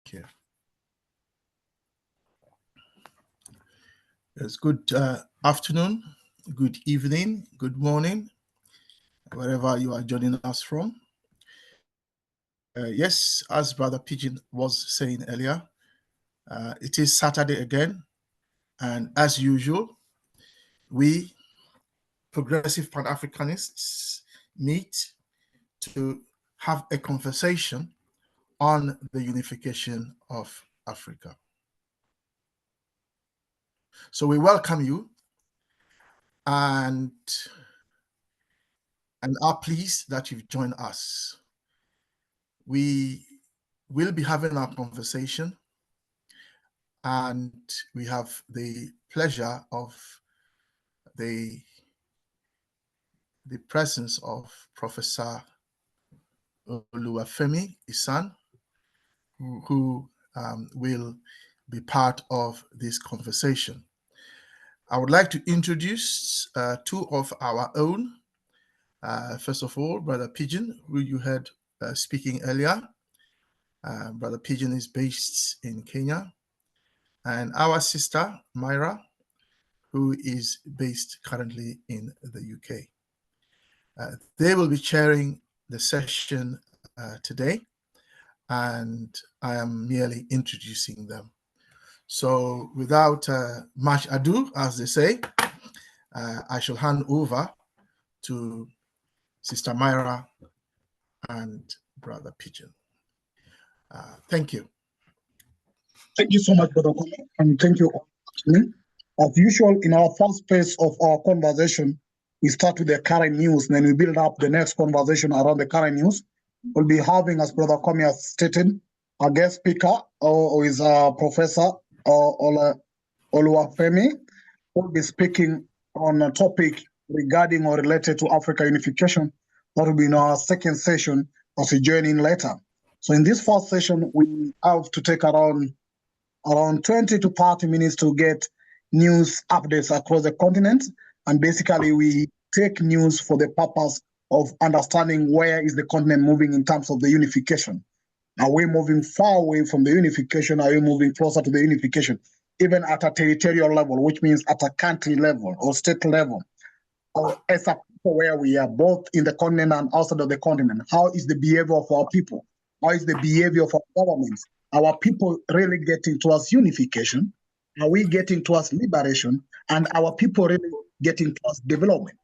Okay. It's good afternoon, good evening, good morning, wherever you are joining us from. Yes, as Brother Pigeon was saying earlier, it is Saturday again, and as usual, we progressive Pan-Africanists meet to have a conversation on the unification of Africa. So we welcome you and are pleased that you've joined us. We will be having our conversation, and we have the pleasure of the presence of Professor Oluwafemi Esan, who will be part of this conversation. I would like to introduce two of our own. First of all, Brother Pigeon, who you heard speaking earlier. Brother Pigeon is based in Kenya. And our sister, Myra, who is based currently in the UK. They will be chairing the session today, and I am merely introducing them. So without much ado, as they say, I shall hand over to Sister Myra and Brother Pigeon. Thank you. Thank you so much, Brother Kwame, and thank you all. As usual, in our first phase of our conversation, we start with the current news, and then we build up the next conversation around the current news. We'll be having, as Brother Kwame has stated, a guest speaker, who is Professor Oluwafemi, who will be speaking on a topic regarding or related to Africa unification. That will be in our second session as we join in later. So in this first session, we have to take around 20 to 30 minutes to get news updates across the continent. And basically, we take news for the purpose of understanding where is the continent moving in terms of the unification. Are we moving far away from the unification? Are we moving closer to the unification? Even at a territorial level, which means at a country level or state level, or as a people where we are both in the continent and outside of the continent. How is the behavior of our people? How is the behavior of our governments? Are our people really getting towards unification? Are we getting towards liberation? And our people really getting towards development?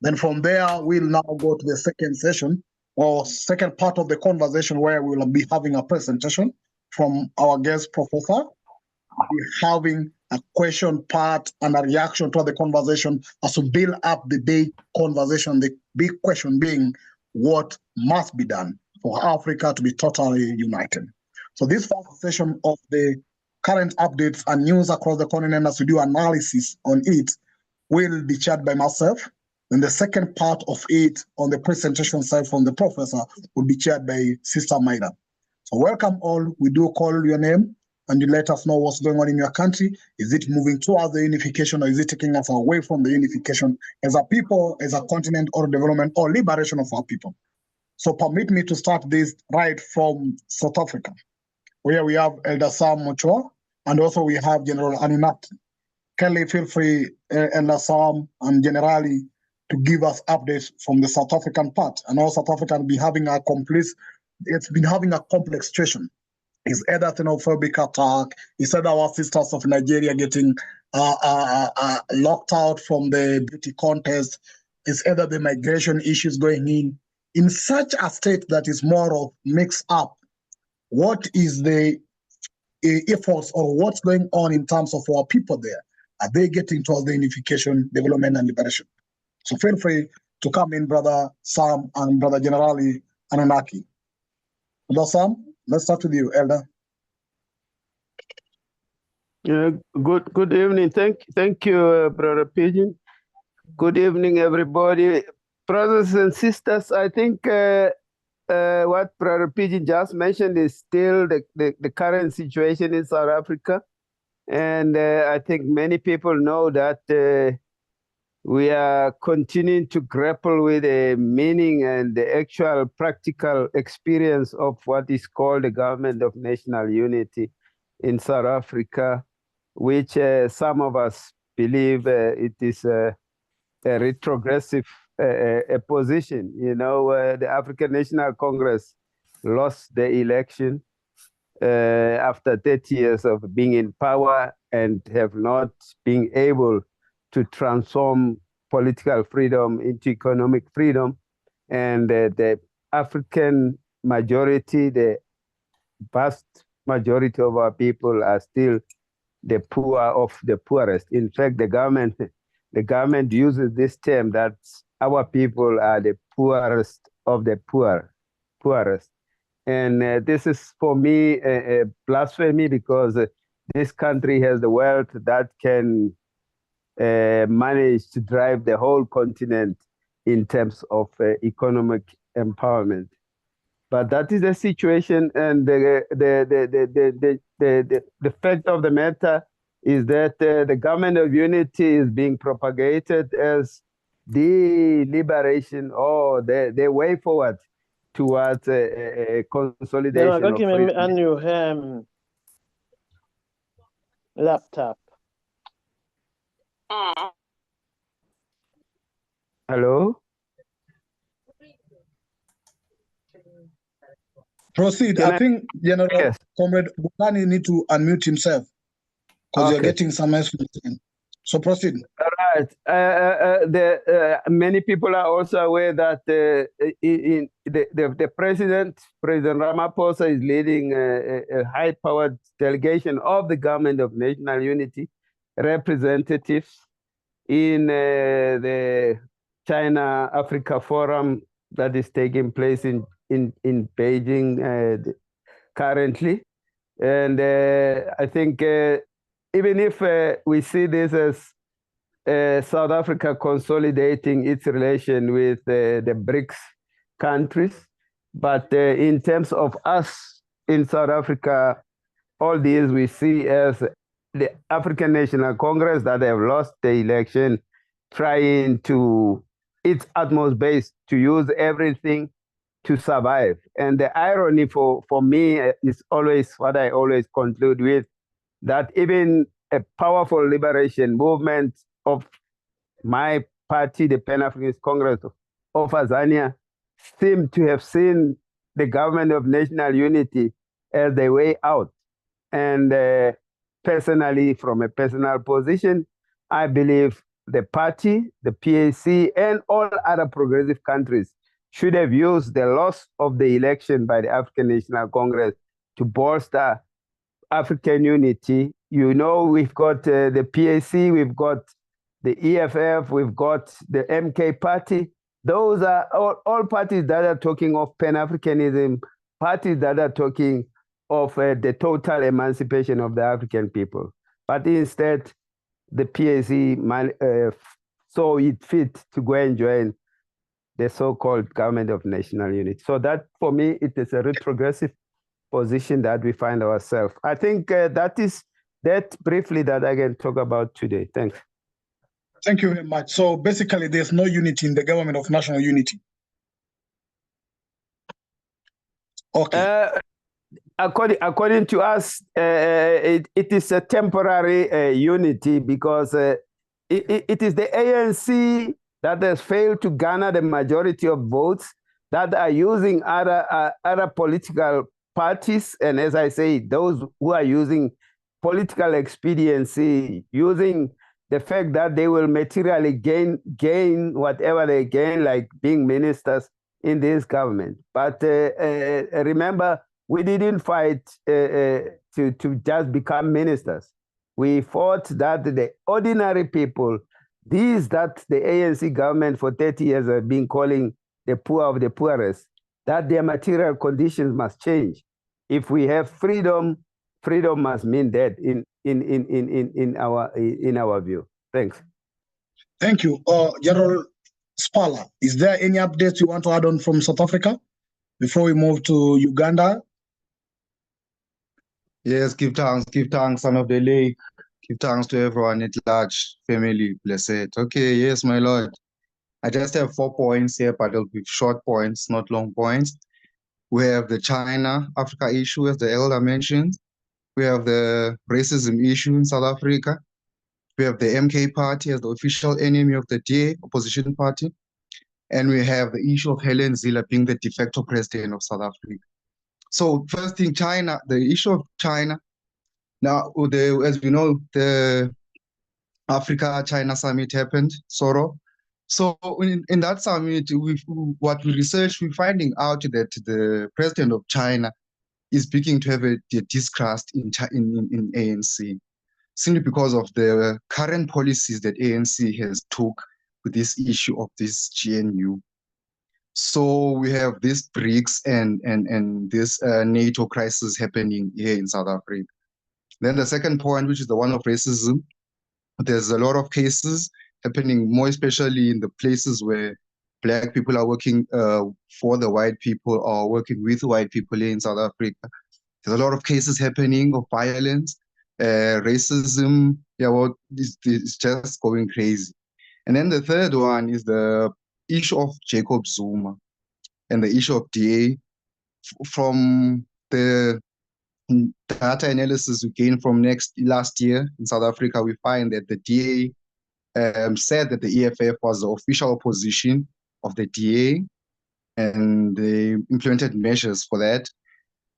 Then from there, we'll now go to the second session or second part of the conversation where we will be having a presentation from our guest professor. We're having a question part and a reaction to the conversation as we build up the big conversation, the big question being what must be done for Africa to be totally united. So this first session of the current updates and news across the continent as we do analysis on it will be chaired by myself. And the second part of it on the presentation side from the professor will be chaired by Sister Maida. So welcome all. We do call your name and you let us know what's going on in your country. Is it moving towards the unification or is it taking us away from the unification as a people, as a continent or development or liberation of our people? So permit me to start this right from South Africa, where we have Elder Sam Muchwa, and also we have General Aninat. Kindly feel free, Elder Sam and Generali, to give us updates from the South African part. And all South Africa will be having a complex situation. It's either xenophobic attack, it's either our sisters of Nigeria getting locked out from the beauty contest, it's either the migration issues going in such a state that is more of mixed up. What is the efforts or what's going on in terms of our people there? Are they getting towards the unification, development, and liberation? So feel free to come in, Brother Sam and Brother Generali Ananaki. Brother Sam, let's start with you, Elder. Good evening. Thank you, Brother Pigeon. Good evening, everybody. Brothers and sisters, I think what Brother Pigeon just mentioned is still the current situation in South Africa. And I think many people know that we are continuing to grapple with the meaning and the actual practical experience of what is called the Government of National Unity in South Africa, which some of us believe it is a retrogressive position. You know, the African National Congress lost the election after 30 years of being in power and have not been able to transform political freedom into economic freedom. And the African majority, the vast majority of our people are still the poor of the poorest. In fact, the government uses this term that our people are the poorest of the poorest. And this is for me a blasphemy, because this country has the wealth that can manage to drive the whole continent in terms of economic empowerment. But that is the situation, and the fact of the matter is that the Government of Unity is being propagated as the liberation or the way forward towards a consolidation of freedom. On your laptop. Hello? Proceed. I think General Comrade Bukani need to unmute himself because you're getting some explanation. So proceed. All right. Many people are also aware that the President Ramaphosa, is leading a high-powered delegation of the Government of National Unity representatives in the China-Africa Forum that is taking place in Beijing currently. And I think even if we see this as South Africa consolidating its relation with the BRICS countries, but in terms of us in South Africa, all these we see as the African National Congress that have lost the election, trying to its utmost best to use everything to survive. And the irony for me is always what I always conclude with, that even a powerful liberation movement of my party, the Pan-Africanist Congress of Azania, seem to have seen the Government of National Unity as the way out. And personally, from a personal position, I believe the party, the PAC, and all other progressive countries should have used the loss of the election by the African National Congress to bolster African unity. You know, we've got the PAC, we've got the EFF, we've got the MK party. Those are all parties that are talking of Pan-Africanism, parties that are talking of the total emancipation of the African people. But instead, the PAC saw it fit to go and join the so-called Government of National Unity. So that, for me, it is a retrogressive position that we find ourselves. I think that is that briefly that I can talk about today. Thanks. Thank you very much. So basically, there's no unity in the Government of National Unity. Okay. According to us, it is a temporary unity, because it is the ANC that has failed to garner the majority of votes, that are using other political parties, and as I say, those who are using political expediency, using the fact that they will materially gain whatever they gain, like being ministers in this government. But remember, we didn't fight to just become ministers. We fought that the ordinary people, these that the ANC government for 30 years have been calling the poor of the poorest, that their material conditions must change. If we have freedom, freedom must mean that in our view. Thanks. Thank you. General Spala, is there any updates you want to add on from South Africa before we move to Uganda? Yes, give thanks, Son of the Lake. Give thanks to everyone at large, family, blessed. Okay, yes, my Lord. I just have 4 points here, but it'll be short points, not long points. We have the China-Africa issue, as the elder mentioned. We have the racism issue in South Africa. We have the MK party as the official enemy of the DA, opposition party. And we have the issue of Helen Zille being the de facto president of South Africa. So first thing, China, the issue of China. Now, as we know, the Africa-China summit happened, sort of. So in that summit, what we researched, we're finding out that the president of China is beginning to have a distrust in ANC, simply because of the current policies that ANC has took with this issue of this GNU. So we have this BRICS and this NATO crisis happening here in South Africa. Then the second point, which is the one of racism, there's a lot of cases happening, more especially in the places where Black people are working for the white people or working with white people here in South Africa. There's a lot of cases happening of violence, racism. Yeah, well, it's just going crazy. And then the third one is the issue of Jacob Zuma and the issue of DA. From the data analysis we gained from last year in South Africa, we find that the DA said that the EFF was the official opposition of the DA, and they implemented measures for that.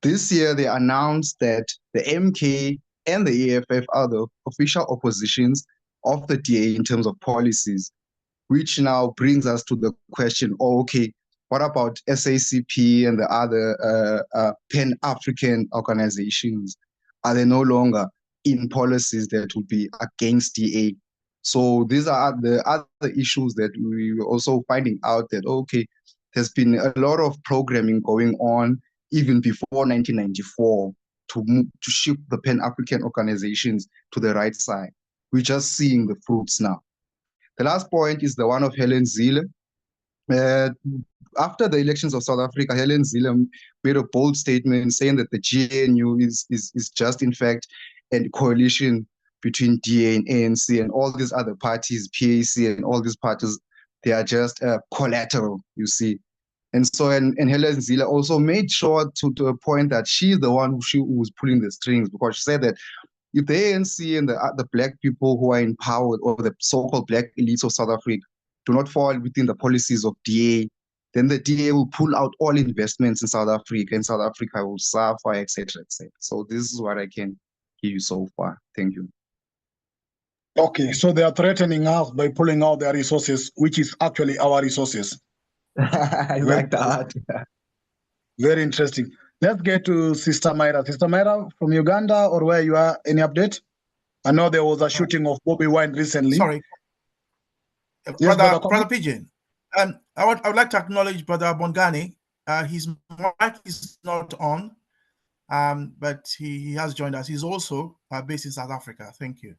This year, they announced that the MK and the EFF are the official oppositions of the DA in terms of policies, which now brings us to the question, okay, what about SACP and the other Pan-African organizations? Are they no longer in policies that would be against DA? So these are the other issues that we were also finding out that, okay, there's been a lot of programming going on even before 1994 to shift the Pan-African organizations to the right side. We're just seeing the fruits now. The last point is the one of Helen Zille. After the elections of South Africa, Helen Zille made a bold statement saying that the GNU is just, in fact, a coalition between DA and ANC and all these other parties, PAC and all these parties, they are just collateral, you see. And so, and Helen Zille also made sure to a point that she's the one who was pulling the strings, because she said that if the ANC and the Black people who are in power, or the so-called Black elites of South Africa, do not fall within the policies of DA, then the DA will pull out all investments in South Africa, and South Africa will suffer, etc., etc. So this is what I can give you so far. Thank you. Okay, so they are threatening us by pulling out their resources, which is actually our resources. I like that. Very interesting. Let's get to Sister Myra. Sister Myra from Uganda, or where you are, any update? I know there was a shooting of Bobby Wine recently. Sorry. Yes, Brother Pigeon. I would like to acknowledge Brother Bongani. His mic is not on, but he has joined us. He's also based in South Africa. Thank you.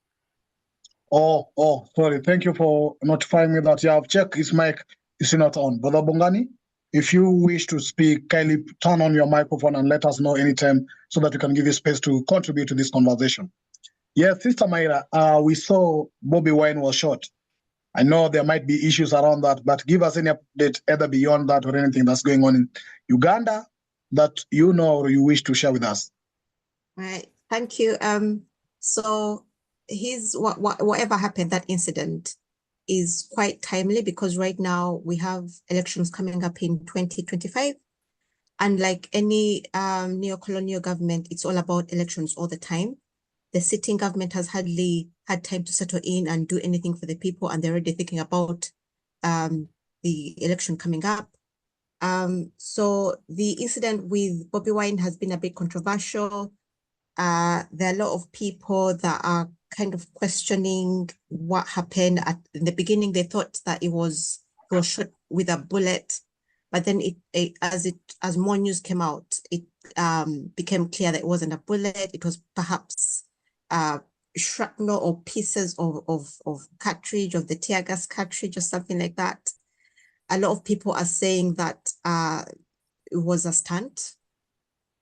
Oh, sorry. Thank you for notifying me that you have checked his mic is not on. Brother Bongani, if you wish to speak, kindly turn on your microphone and let us know anytime so that we can give you space to contribute to this conversation. Yes, Sister Myra, we saw Bobby Wine was shot. I know there might be issues around that, but give us any update either beyond that or anything that's going on in Uganda that you know or you wish to share with us. Right. Thank you. So whatever happened, that incident is quite timely, because right now we have elections coming up in 2025. And like any neo-colonial government, it's all about elections all the time. The sitting government has hardly had time to settle in and do anything for the people, and they're already thinking about the election coming up. So the incident with Bobby Wine has been a bit controversial. There are a lot of people that are kind of questioning what happened. In the beginning, they thought that he was shot with a bullet, but then as more news came out, it became clear that it wasn't a bullet. It was perhaps shrapnel or pieces of cartridge, of the tear gas cartridge or something like that. A lot of people are saying that it was a stunt.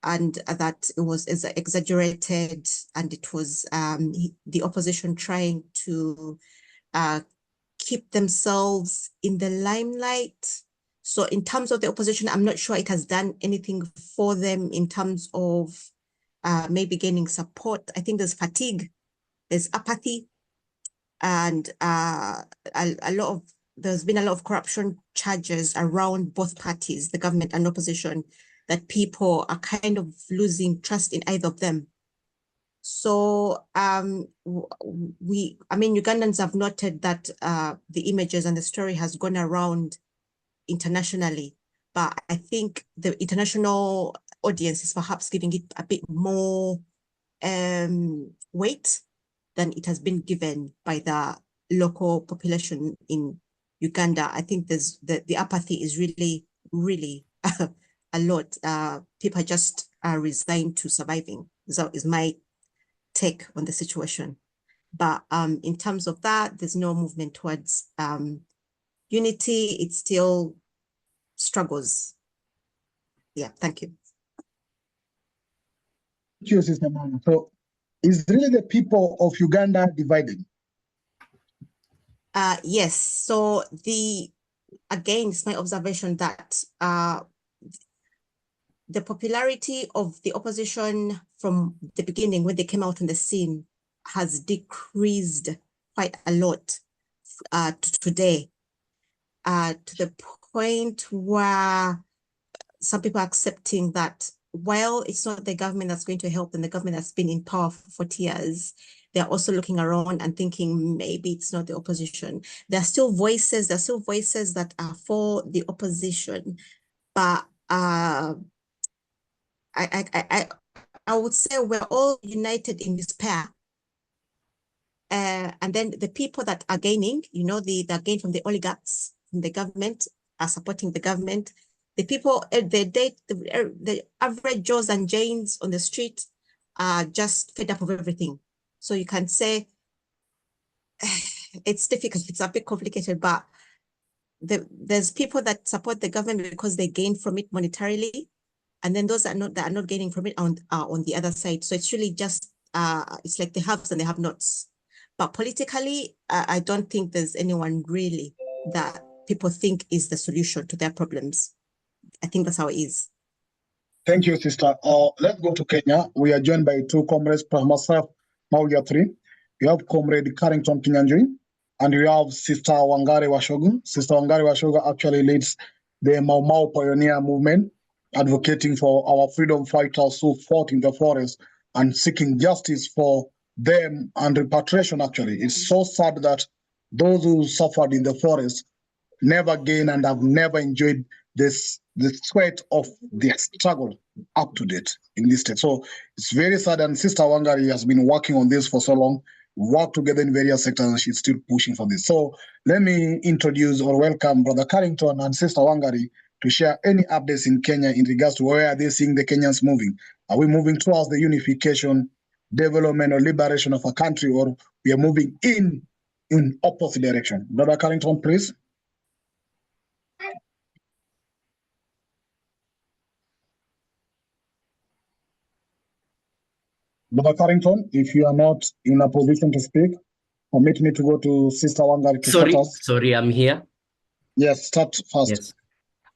and that it was exaggerated, and it was the opposition trying to keep themselves in the limelight. So in terms of the opposition, I'm not sure it has done anything for them in terms of maybe gaining support. I think there's fatigue, there's apathy, and there's been a lot of corruption charges around both parties, the government and opposition, that people are kind of losing trust in either of them. So Ugandans have noted that the images and the story has gone around internationally, but I think the international audience is perhaps giving it a bit more weight than it has been given by the local population in Uganda. I think there's the apathy is really, really a lot. People are just resigned to surviving. So is my take on the situation. But in terms of that, there's no movement towards unity. It still struggles. Yeah, thank you. Thank you, Sister Mama. So is really the people of Uganda divided? Yes. So again, it's my observation that the popularity of the opposition from the beginning, when they came out on the scene, has decreased quite a lot to today, to the point where some people are accepting that while it's not the government that's going to help them, the government that's been in power for 40 years, they're also looking around and thinking maybe it's not the opposition. There are still voices that are for the opposition, but I would say we're all united in despair. And then the people that are gaining, the gain from the oligarchs, from the government, are supporting the government. The people, the average Joes and Janes on the street are just fed up of everything. So you can say it's difficult, it's a bit complicated, but there's people that support the government because they gain from it monetarily, and then those that are not gaining from it are on the other side. So it's really just it's like the haves and the have-nots. But politically, I don't think there's anyone really that people think is the solution to their problems. I think that's how it is. Thank you, sister. Let's go to Kenya. We are joined by two comrades, myself, now we are three. We have Comrade Carrington Kinyanjui, and we have Sister Wangari Washogu. Sister Wangari Washogu actually leads the Mau Mau pioneer movement, advocating for our freedom fighters who fought in the forest and seeking justice for them and repatriation, actually. It's so sad that those who suffered in the forest never gain and have never enjoyed the sweat of their struggle up to date in this state. So it's very sad, and Sister Wangari has been working on this for so long. We work together in various sectors, and she's still pushing for this. So let me introduce or welcome Brother Carrington and Sister Wangari to share any updates in Kenya in regards to where are they seeing the Kenyans moving. Are we moving towards the unification, development, or liberation of a country, or we are moving in opposite direction? Brother Carrington, please. Brother Carrington, if you are not in a position to speak, permit me to go to Sister Wangari to start us. Sorry, I'm here. Yes, start first. Yes.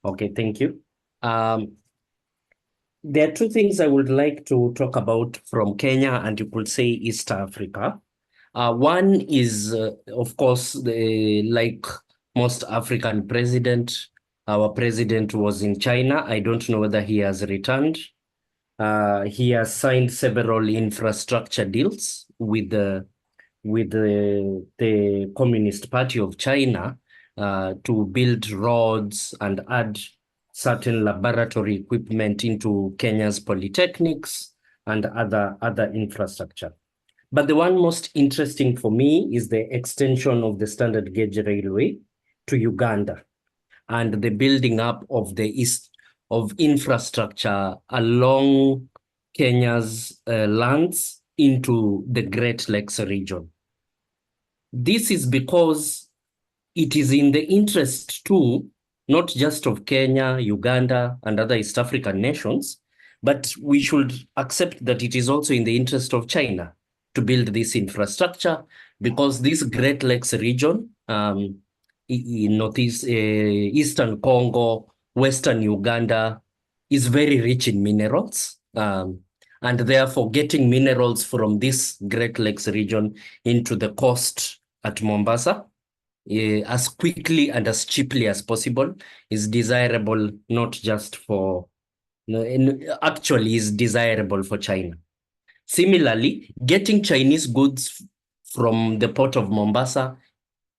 Okay, thank you. There are two things I would like to talk about from Kenya, and you could say East Africa. One is, of course, like most African president, our president was in China. I don't know whether he has returned. He has signed several infrastructure deals with the Communist Party of China to build roads and add certain laboratory equipment into Kenya's polytechnics and other infrastructure. But the one most interesting for me is the extension of the standard gauge railway to Uganda and the building up of of infrastructure along Kenya's lands into the Great Lakes region. This is because it is in the interest too, not just of Kenya, Uganda, and other East African nations, But we should accept that it is also in the interest of China to build this infrastructure, because this Great Lakes region, in northeast, eastern Congo, western Uganda, is very rich in minerals. And therefore getting minerals from this Great Lakes region into the coast at Mombasa as quickly and as cheaply as possible is desirable, not just for, actually is desirable for China. Similarly, getting Chinese goods from the port of Mombasa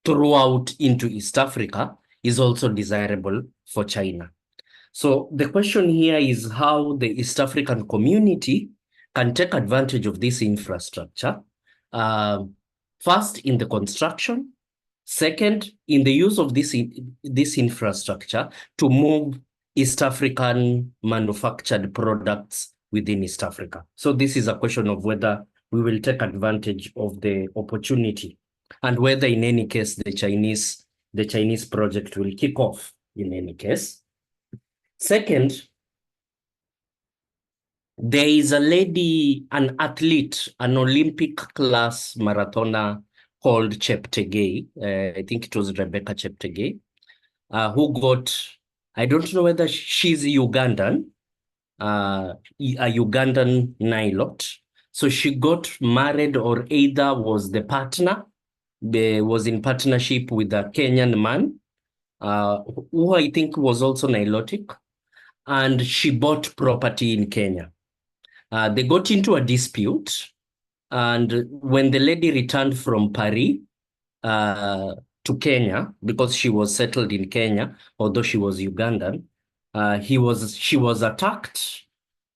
throughout into East Africa is also desirable for China. So the question here is how the East African community can take advantage of this infrastructure. First, in the construction. Second, in the use of this infrastructure to move East African manufactured products within East Africa. So this is a question of whether we will take advantage of the opportunity and whether in any case the Chinese project will kick off in any case. Second, there is a lady, an athlete, an Olympic class marathoner called Cheptegei. I think it was Rebecca Cheptegei, who got, I don't know whether she's Ugandan, a Ugandan Nilot. So she got married, or either was the partner, was in partnership with a Kenyan man, who I think was also Nilotic, and she bought property in Kenya. They got into a dispute, and when the lady returned from Paris to Kenya, because she was settled in Kenya, although she was Ugandan, she was attacked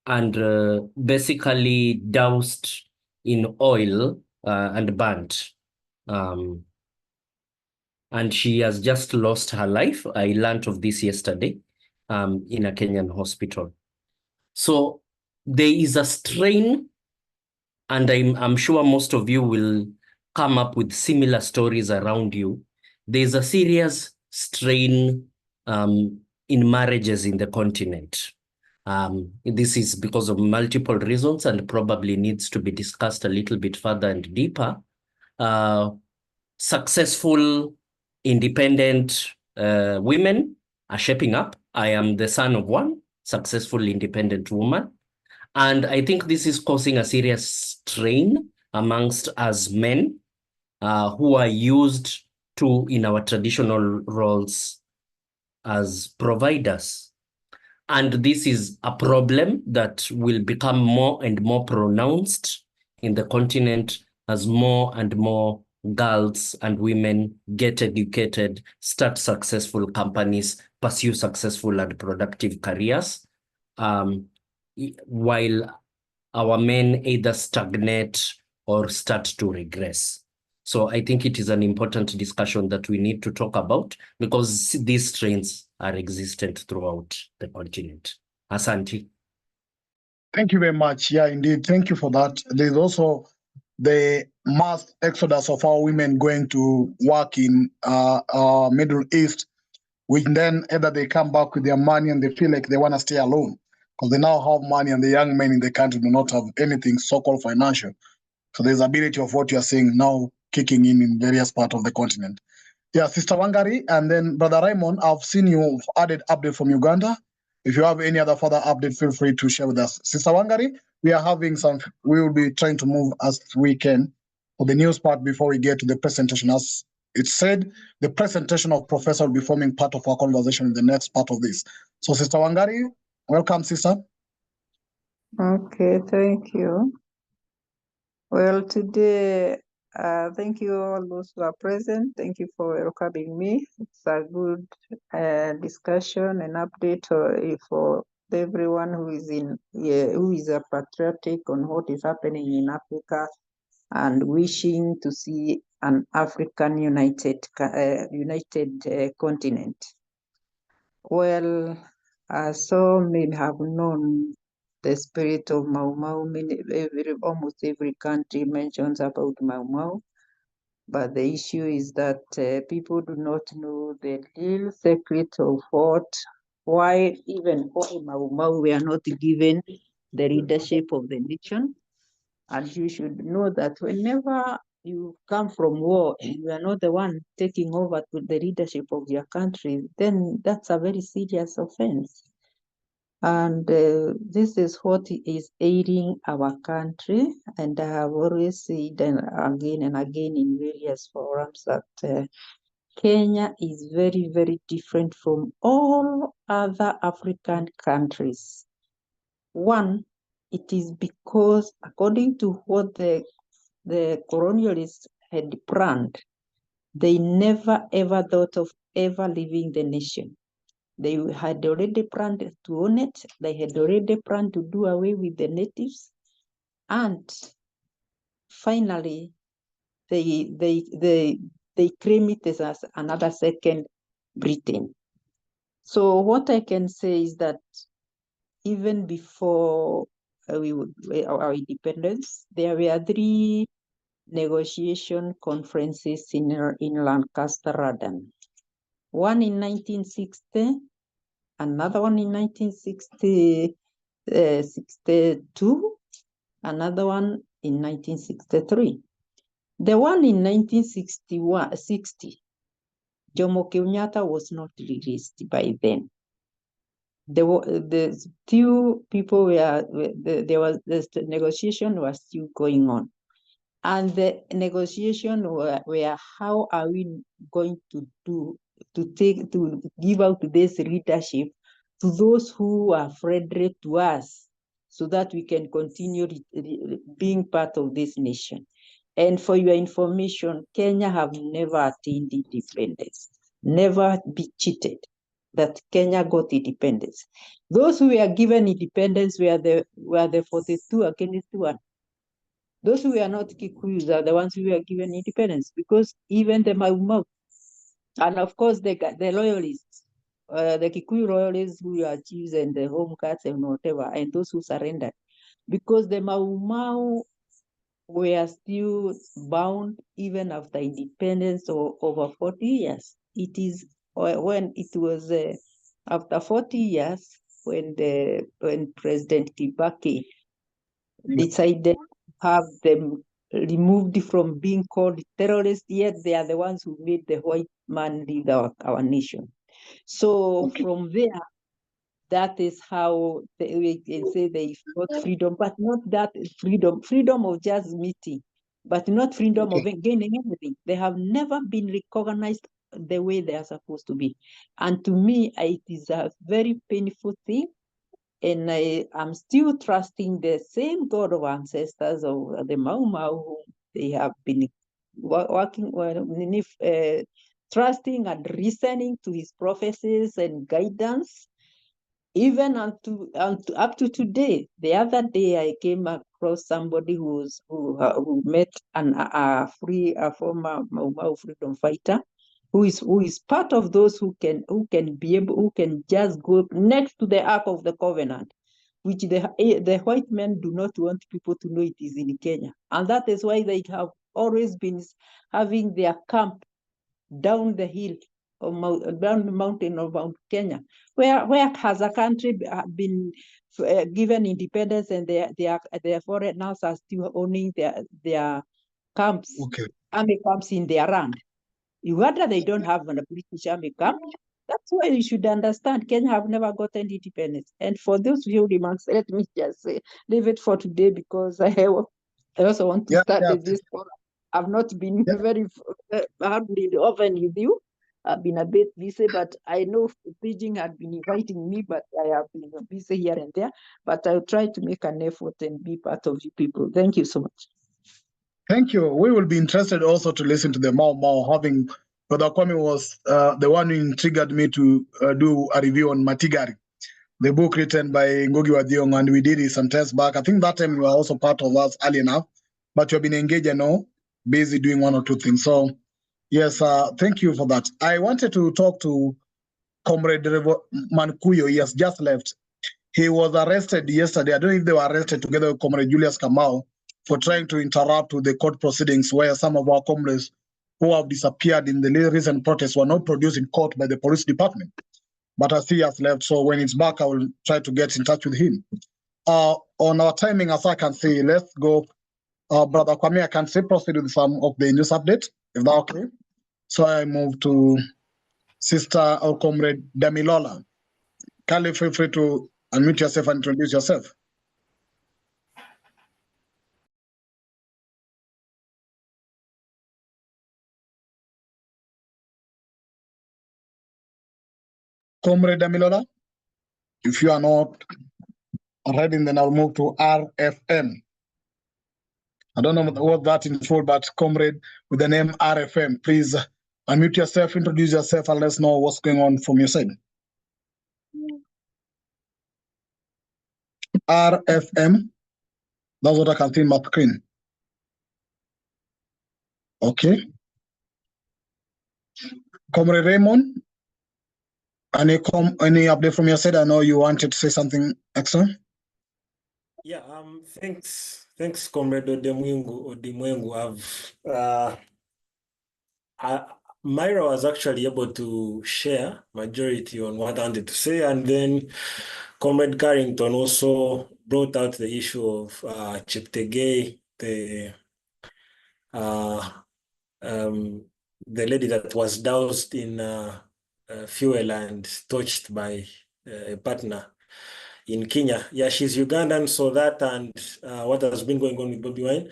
and basically doused in oil and burnt. And she has just lost her life. I learned of this yesterday in a Kenyan hospital. So there is a strain, and I'm sure most of you will come up with similar stories around you. There's a serious strain in marriages in the continent. This is because of multiple reasons and probably needs to be discussed a little bit further and deeper. Successful, independent women are shaping up. I am the son of one successful, independent woman. And I think this is causing a serious strain amongst us men who are used to in our traditional roles as providers. And this is a problem that will become more and more pronounced in the continent as more and more girls and women get educated, start successful companies, pursue successful and productive careers, while our men either stagnate or start to regress. So I think it is an important discussion that we need to talk about, because these trends are existent throughout the continent. Asante. Thank you very much. Yeah, indeed. Thank you for that. There's also the mass exodus of our women going to work in Middle East, which then either they come back with their money and they feel like they want to stay alone because they now have money, and the young men in the country do not have anything so-called financial. So there's ability of what you're saying now kicking in various parts of the continent. Yeah, Sister Wangari, and then Brother Raymond, I've seen you've added update from Uganda. If you have any other further update, feel free to share with us. Sister Wangari, we will be trying to move as we can for the news part before we get to the presentation. As it said, the presentation of Professor will be forming part of our conversation in the next part of this. So Sister Wangari, welcome, Sister. Okay, thank you. Well, today, thank you all those who are present. Thank you for welcoming me. It's a good discussion and update for everyone who is who is a patriotic on what is happening in Africa and wishing to see an African united continent. Well, some may have known the spirit of Mau Mau. Almost every country mentions about Mau Mau, but the issue is that people do not know the real secret of why Mau Mau were not given the leadership of the nation. And you should know that whenever you come from war and you are not the one taking over to the leadership of your country, then that's a very serious offense. And this is what is ailing our country. And I have always said again and again in various forums that Kenya is very, very different from all other African countries. One, it is because according to what the colonialists had planned, they never ever thought of ever leaving the nation. They had already planned to own it. They had already planned to do away with the natives. And finally, they claim it as another second Britain. So what I can say is that even before our independence, there were 3 negotiation conferences in Lancaster, London. One in 1960, another one in 1962, another one in 1963. The one in 1960, Jomo Kenyatta was not released by then. The 2 people the negotiation was still going on. And the negotiation were how are we going to give out this leadership to those who are friendly to us so that we can continue being part of this nation. And for your information, Kenya have never attained independence, never be cheated that Kenya got independence. Those who were given independence were the 42 against 1. Those who were not Kikuyus are the ones who were given independence, because even the Mau Mau, and of course the loyalists, the Kikuyu loyalists who were chiefs and the home guards and whatever, and those who surrendered, because the Mau Mau were still bound even after independence or over 40 years. It is when it was after 40 years when President Kibaki decided to have them removed from being called terrorists, yet they are the ones who made the white man lead our nation. So from there, that is how we can say they got freedom, but not that freedom of just meeting, but not freedom of gaining anything. They have never been recognized the way they are supposed to be. And to me, it is a very painful thing. And I am still trusting the same God of ancestors of the Mau Mau, whom they have been working, trusting and listening to his prophecies and guidance, even up to today. The other day, I came across somebody who met a former Mau Mau freedom fighter, who is part of those who can just go next to the Ark of the Covenant, which the white men do not want people to know it is in Kenya. And that is why they have always been having their camp down the hill, down the mountain of Mount Kenya, where has a country been given independence, and their foreigners are still owning their camps, army camps in their land. Uganda, they don't have a British army camp. That's why you should understand Kenya have never gotten independence. And for those few remarks, let me just leave it for today, because I also want to start this forum. I've not been very hardly often with you. I've been a bit busy, but I know Beijing had been inviting me, but I have been busy here and there. But I'll try to make an effort and be part of you people. Thank you so much. Thank you. We will be interested also to listen to the Mau Mau. Having Brother Kwame was the one who triggered me to do a review on Matigari, the book written by Ngugi wa Thiong'o, and we did it some times back. I think that time you were also part of us early enough, but you've been engaged, busy doing 1 or 2 things. So yes, thank you for that. I wanted to talk to Comrade Mankuyo. He has just left. He was arrested yesterday. I don't know if they were arrested together with Comrade Julius Kamau for trying to interrupt with the court proceedings, where some of our comrades who have disappeared in the recent protests were not produced in court by the police department. But I see he has left, so when he's back, I will try to get in touch with him. on our timing, as I can see, let's go. Brother Kwame, I can say proceed with some of the news update. Is that okay? So I move to Sister or Comrade Damilola. Kindly feel free to unmute yourself and introduce yourself. Comrade Damilola, if you are not ready, then I'll move to RFM. I don't know what that in full, but comrade with the name RFM, please unmute yourself, introduce yourself, and let us know what's going on from your side. RFM, that's what I can see in my screen. Okay. Comrade Raymond, any update from your side? I know you wanted to say something extra. Yeah, thanks, Comrade Odimwengu. Myra was actually able to share majority on what I wanted to say, and then Comrade Carrington also brought out the issue of Cheptegei, the lady that was doused in fuel and torched by a partner in Kenya. Yeah, she's Ugandan, so that and what has been going on with Bobi Wine.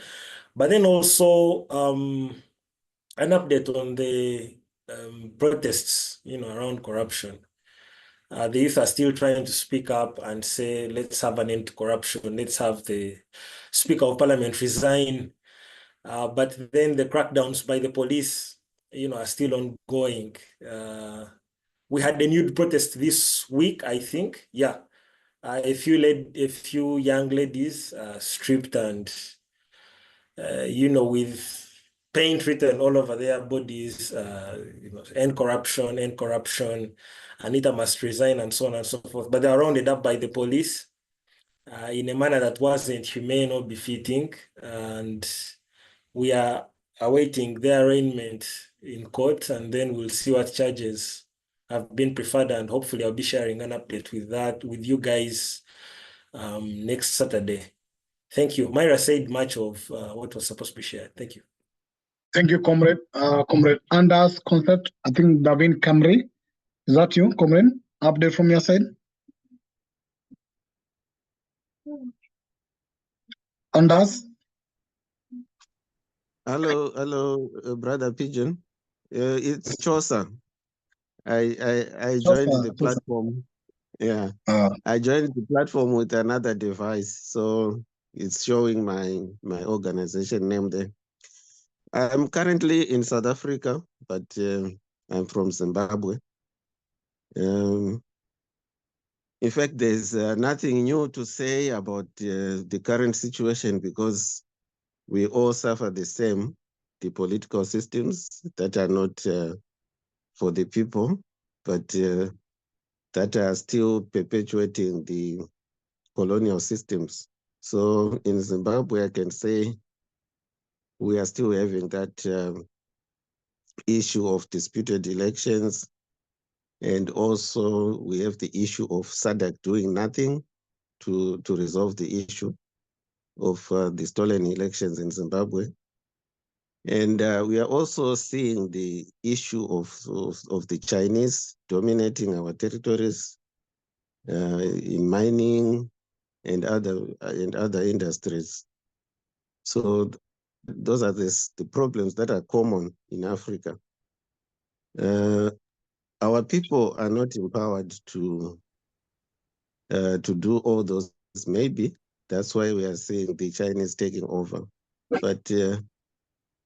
But then also an update on the protests, around corruption. The youth are still trying to speak up and say, let's have an end to corruption. Let's have the Speaker of Parliament resign. But then the crackdowns by the police, are still ongoing. We had a nude protest this week, I think. Yeah. A few young ladies stripped and, with paint written all over their bodies, end corruption, Anita must resign, and so on and so forth. But they are rounded up by the police in a manner that wasn't humane or befitting. And we are awaiting their arraignment in court, and then we'll see what charges have been preferred, and hopefully I'll be sharing an update with you guys next Saturday. Thank you. Myra said much of what was supposed to be shared. Thank you. Thank you, Comrade. Comrade Anders Concept, I think Davin Camry. Is that you, Comrade? Update from your side? Anders? Hello, Brother Pigeon. It's Chosa. I joined the platform. Yeah, I joined the platform with another device, so it's showing my organization name there. I'm currently in South Africa, but I'm from Zimbabwe. In fact, there's nothing new to say about the current situation, because we all suffer the same, the political systems that are not for the people, but that are still perpetuating the colonial systems. So in Zimbabwe, I can say we are still having that issue of disputed elections. And also we have the issue of SADC doing nothing to resolve the issue of the stolen elections in Zimbabwe. And we are also seeing the issue of the Chinese dominating our territories in mining and other industries. So those are the problems that are common in Africa. Our people are not empowered to do all those. Maybe that's why we are seeing the Chinese taking over. But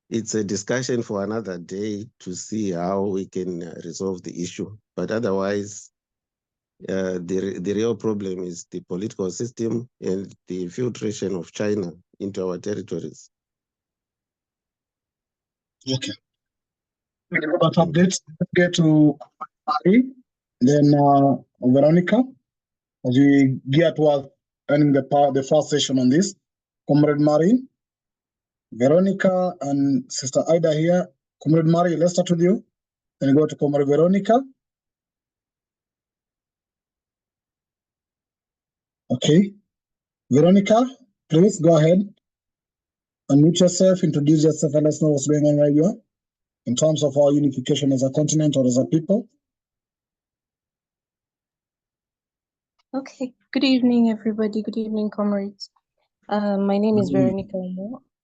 it's a discussion for another day to see how we can resolve the issue. But otherwise, the real problem is the political system and the infiltration of China into our territories. Okay. We can about updates. Let's get to Ari, then Veronica, as we gear towards ending the first session on this. Comrade Mari, Veronica, and Sister Ida here. Comrade Mari, let's start with you. Then go to Comrade Veronica. Okay. Veronica, please go ahead. Unmute yourself, introduce yourself, and let us know what's going on where you are in terms of our unification as a continent or as a people. Okay, good evening, everybody. Good evening, comrades. My name is Veronica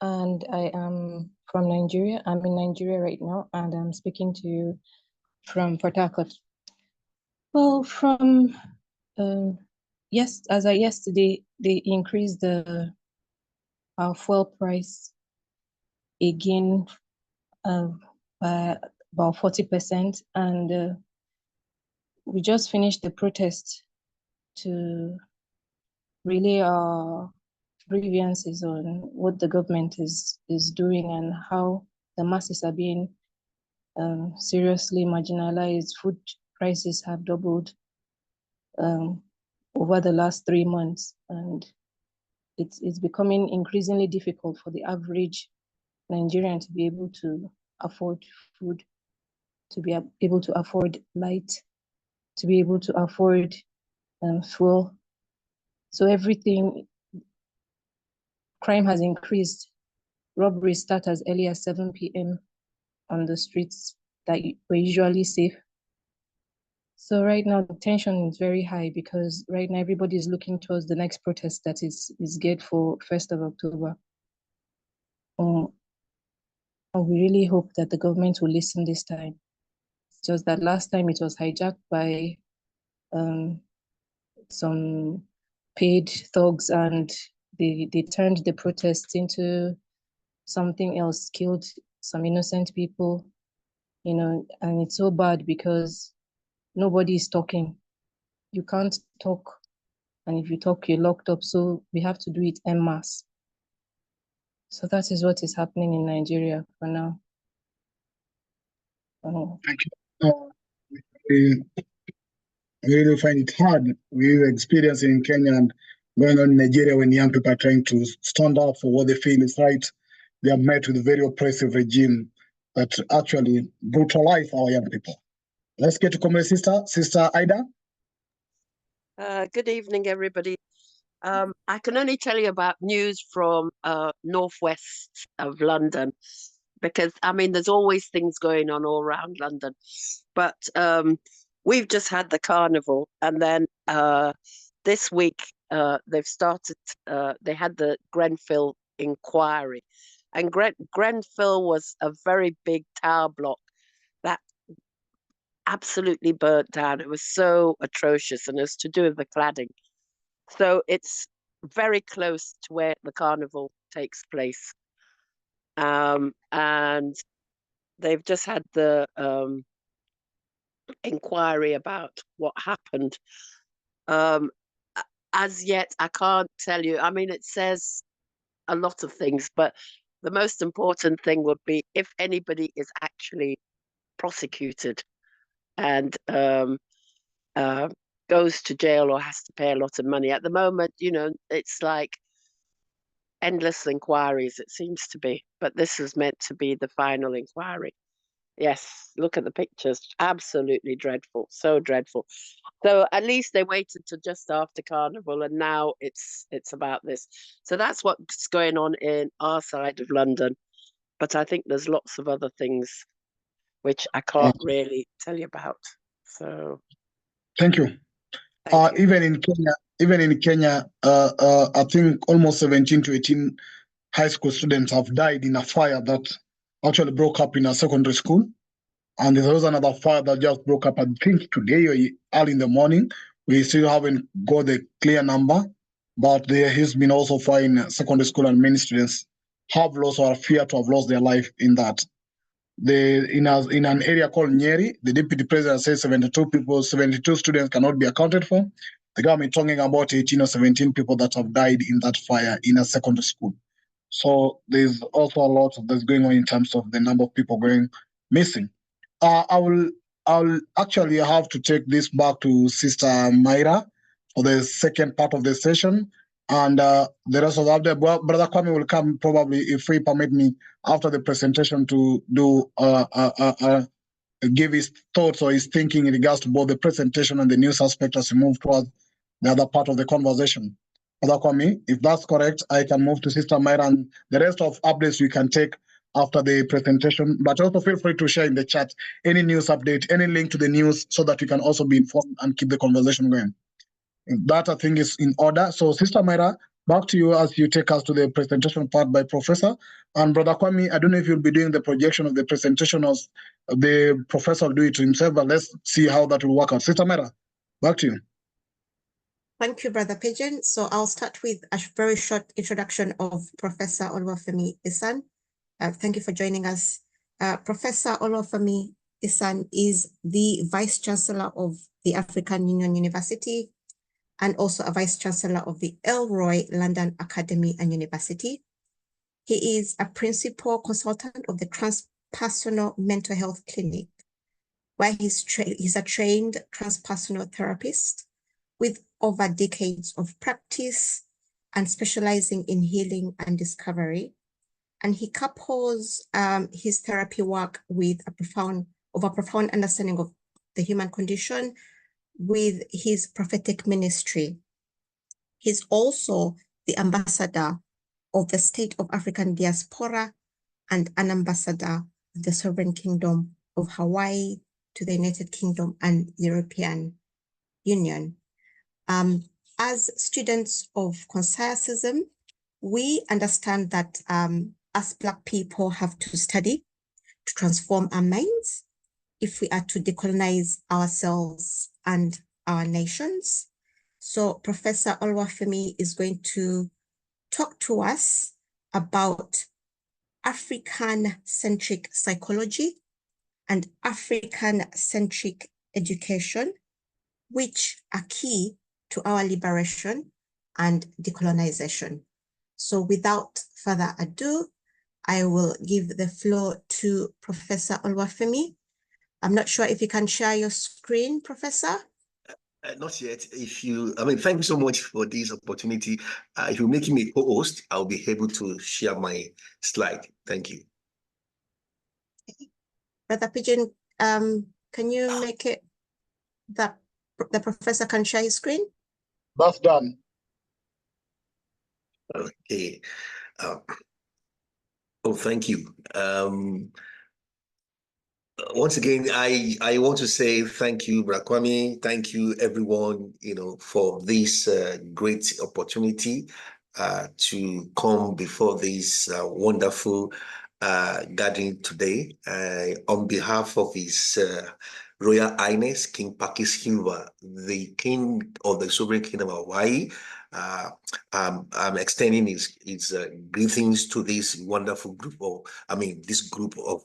and I am from Nigeria. I'm in Nigeria right now, and I'm speaking to you from Port Harcourt. Well, from as of yesterday, they increased our fuel price again by about 40%, and we just finished the protest to relay our grievances on what the government is doing and how the masses are being seriously marginalized. Food prices have doubled over the last 3 months, and it's becoming increasingly difficult for the average Nigerian to be able to afford food, to be able to afford light, to be able to afford fuel. So everything, crime has increased. Robberies start as early as 7 p.m. on the streets that were usually safe. So right now the tension is very high because right now everybody is looking towards the next protest that is geared for 1st of October. And we really hope that the government will listen this time. It's just that last time it was hijacked by some paid thugs, and they turned the protests into something else, killed some innocent people, you know, and it's so bad because nobody is talking. You can't talk, and if you talk, you're locked up. So we have to do it en masse. So that is what is happening in Nigeria for now. Thank you. We really find it hard. We experience in Kenya and going on in Nigeria when young people are trying to stand up for what they feel is right. They are met with a very oppressive regime that actually brutalize our young people. Let's get to Comrade Sister Ida. Good evening, everybody. I can only tell you about news from northwest of London, because I mean there's always things going on all around London. But we've just had the carnival, and then this week they've started. They had the Grenfell inquiry, and Grenfell was a very big tower block that absolutely burnt down. It was so atrocious, and it's to do with the cladding. So it's very close to where the carnival takes place. And they've just had the inquiry about what happened. As yet, I can't tell you. I mean, it says a lot of things, but the most important thing would be if anybody is actually prosecuted and goes to jail or has to pay a lot of money. At the moment, you know, it's like endless inquiries, it seems to be, but this is meant to be the final inquiry. Yes, look at the pictures. Absolutely dreadful. So dreadful. So at least they waited to just after Carnival, and now it's about this. So that's what's going on in our side of London. But I think there's lots of other things which I can't really tell you about. So thank you. Even in Kenya, I think almost 17 to 18 high school students have died in a fire that actually broke up in a secondary school. And there was another fire that just broke up, I think today or early in the morning. We still haven't got the clear number, but there has been also fire in secondary school, and many students have lost or fear to have lost their life in that. In an area called Nyeri, the deputy president says 72 students cannot be accounted for. The government talking about 18 or 17 people that have died in that fire in a secondary school. So there's also a lot that's going on in terms of the number of people going missing. I'll actually have to take this back to Sister Myra for the second part of the session. And the rest of the Brother Kwame will come probably, if he permit me, after the presentation to do give his thoughts or his thinking in regards to both the presentation and the news aspect as we move towards the other part of the conversation. Kwame. If that's correct, I can move to Sister Myra, and the rest of updates we can take after the presentation. But also feel free to share in the chat any news update, any link to the news, so that we can also be informed and keep the conversation going. That, I think, is in order. So, Sister Myra, back to you as you take us to the presentation part by Professor. And Brother Kwame, I don't know if you'll be doing the projection of the presentation or the professor will do it himself, but let's see how that will work out. Sister Myra, back to you. Thank you, Brother Pigeon. So I'll start with a very short introduction of Professor Oluwafemi Esan. Thank you for joining us. Professor Oluwafemi Esan is the Vice-Chancellor of the African Union University and also a Vice-Chancellor of the El-Roi London Academy and University. He is a Principal Consultant of the Transpersonal Mental Health Clinic, where he's a trained transpersonal therapist with over decades of practice and specializing in healing and discovery. And he couples his therapy work with a profound understanding of the human condition with his prophetic ministry. He's also the ambassador of the State of African Diaspora and an ambassador of the Sovereign Kingdom of Hawaii to the United Kingdom and European Union. As students of conscientism, we understand that us Black people have to study to transform our minds if we are to decolonize ourselves and our nations. So Professor Oluwafemi is going to talk to us about African-centric psychology and African-centric education, which are key to our liberation and decolonization. So without further ado, I will give the floor to Professor Oluwafemi. I'm not sure if you can share your screen, Professor. Not yet. Thank you so much for this opportunity. If you're making me co-host, I'll be able to share my slide. Thank you. Okay. Brother Pigeon, can you make it that the professor can share his screen? That's done. Okay. Thank you. Once again, I want to say thank you, Brother Kwame. Thank you, everyone, for this great opportunity to come before this wonderful gathering today. On behalf of His Royal Highness King Pakis Hilva, the King of the Sovereign Kingdom of Hawaii, I'm extending his greetings to this wonderful group this group of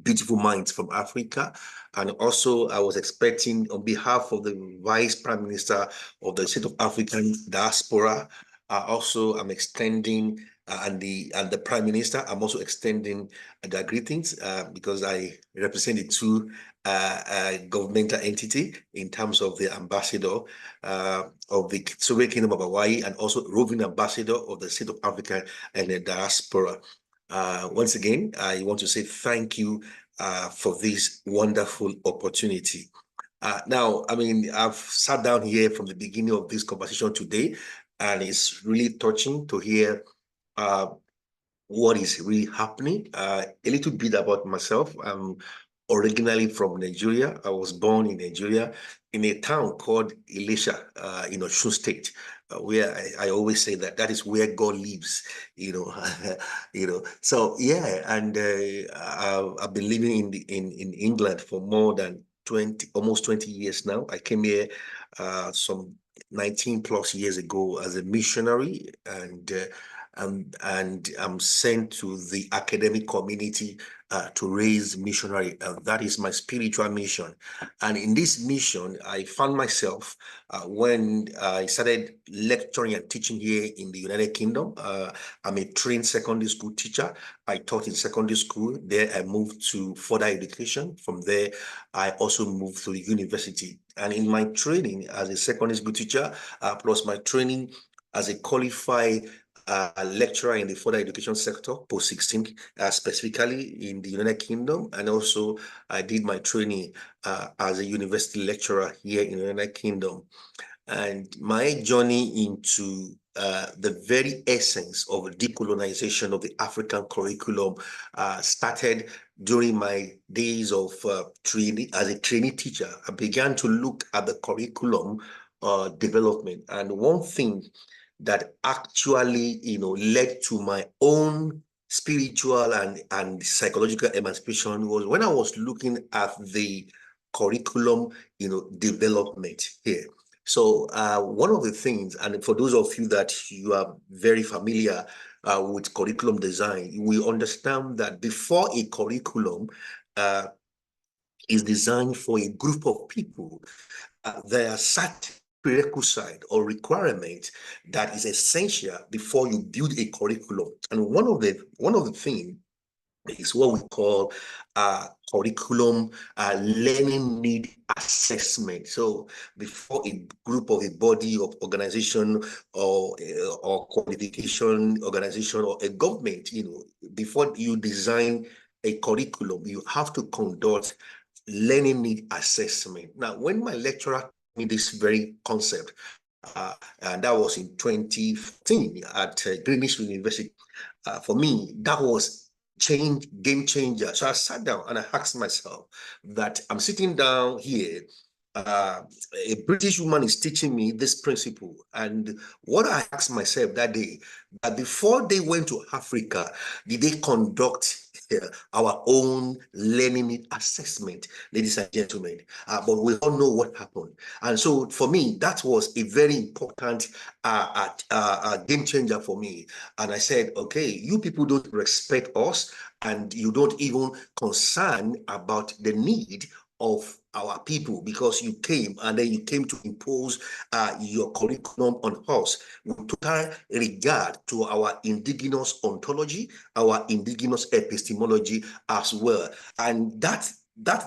beautiful minds from Africa. And also I was expecting, on behalf of the Vice Prime Minister of the State of African Diaspora, I'm extending and the Prime Minister, I'm also extending their greetings because I represent the two governmental entity in terms of the ambassador of the Sovereign Kingdom of Hawaii and also roving ambassador of the State of Africa and the Diaspora. Once again, I want to say thank you for this wonderful opportunity. Now, I've sat down here from the beginning of this conversation today, and it's really touching to hear what is really happening. A little bit about myself. I'm originally from Nigeria. I was born in Nigeria in a town called Elisha, in Osun State, where I always say that is where God lives, So yeah, and I've been living in England for more than almost 20 years now. I came here some 19 plus years ago as a missionary, and I'm sent to the academic community to raise missionary. That is my spiritual mission. And in this mission, I found myself when I started lecturing and teaching here in the United Kingdom. I'm a trained secondary school teacher. I taught in secondary school. There I moved to further education. From there, I also moved to the university. And in my training as a secondary school teacher, plus my training as a qualified lecturer in the further education sector, post-16, specifically in the United Kingdom. And also I did my training as a university lecturer here in the United Kingdom. And my journey into the very essence of decolonization of the African curriculum started during my days of training as a trainee teacher. I began to look at the curriculum development, and one thing that actually, led to my own spiritual and psychological emancipation was when I was looking at the curriculum, development here. So one of the things, and for those of you that you are very familiar with curriculum design, we understand that before a curriculum is designed for a group of people, there are certain prerequisite or requirement that is essential before you build a curriculum. And one of the things is what we call curriculum learning need assessment. So before a group of a body of organization or qualification organization or a government, before you design a curriculum, you have to conduct learning need assessment. Now, when my lecturer told me this very concept, and that was in 2015 at Greenwich University, for me, that was game changer. So I sat down and I asked myself that I'm sitting down here, a British woman is teaching me this principle. And what I asked myself that day, that before they went to Africa, did they conduct our own learning assessment, ladies and gentlemen? But we all know what happened. And so for me, that was a very important game changer for me. And I said, okay, you people don't respect us, and you don't even concern about the need of our people, because you came and then you came to impose your curriculum on us with total regard to our indigenous ontology, our indigenous epistemology as well. And that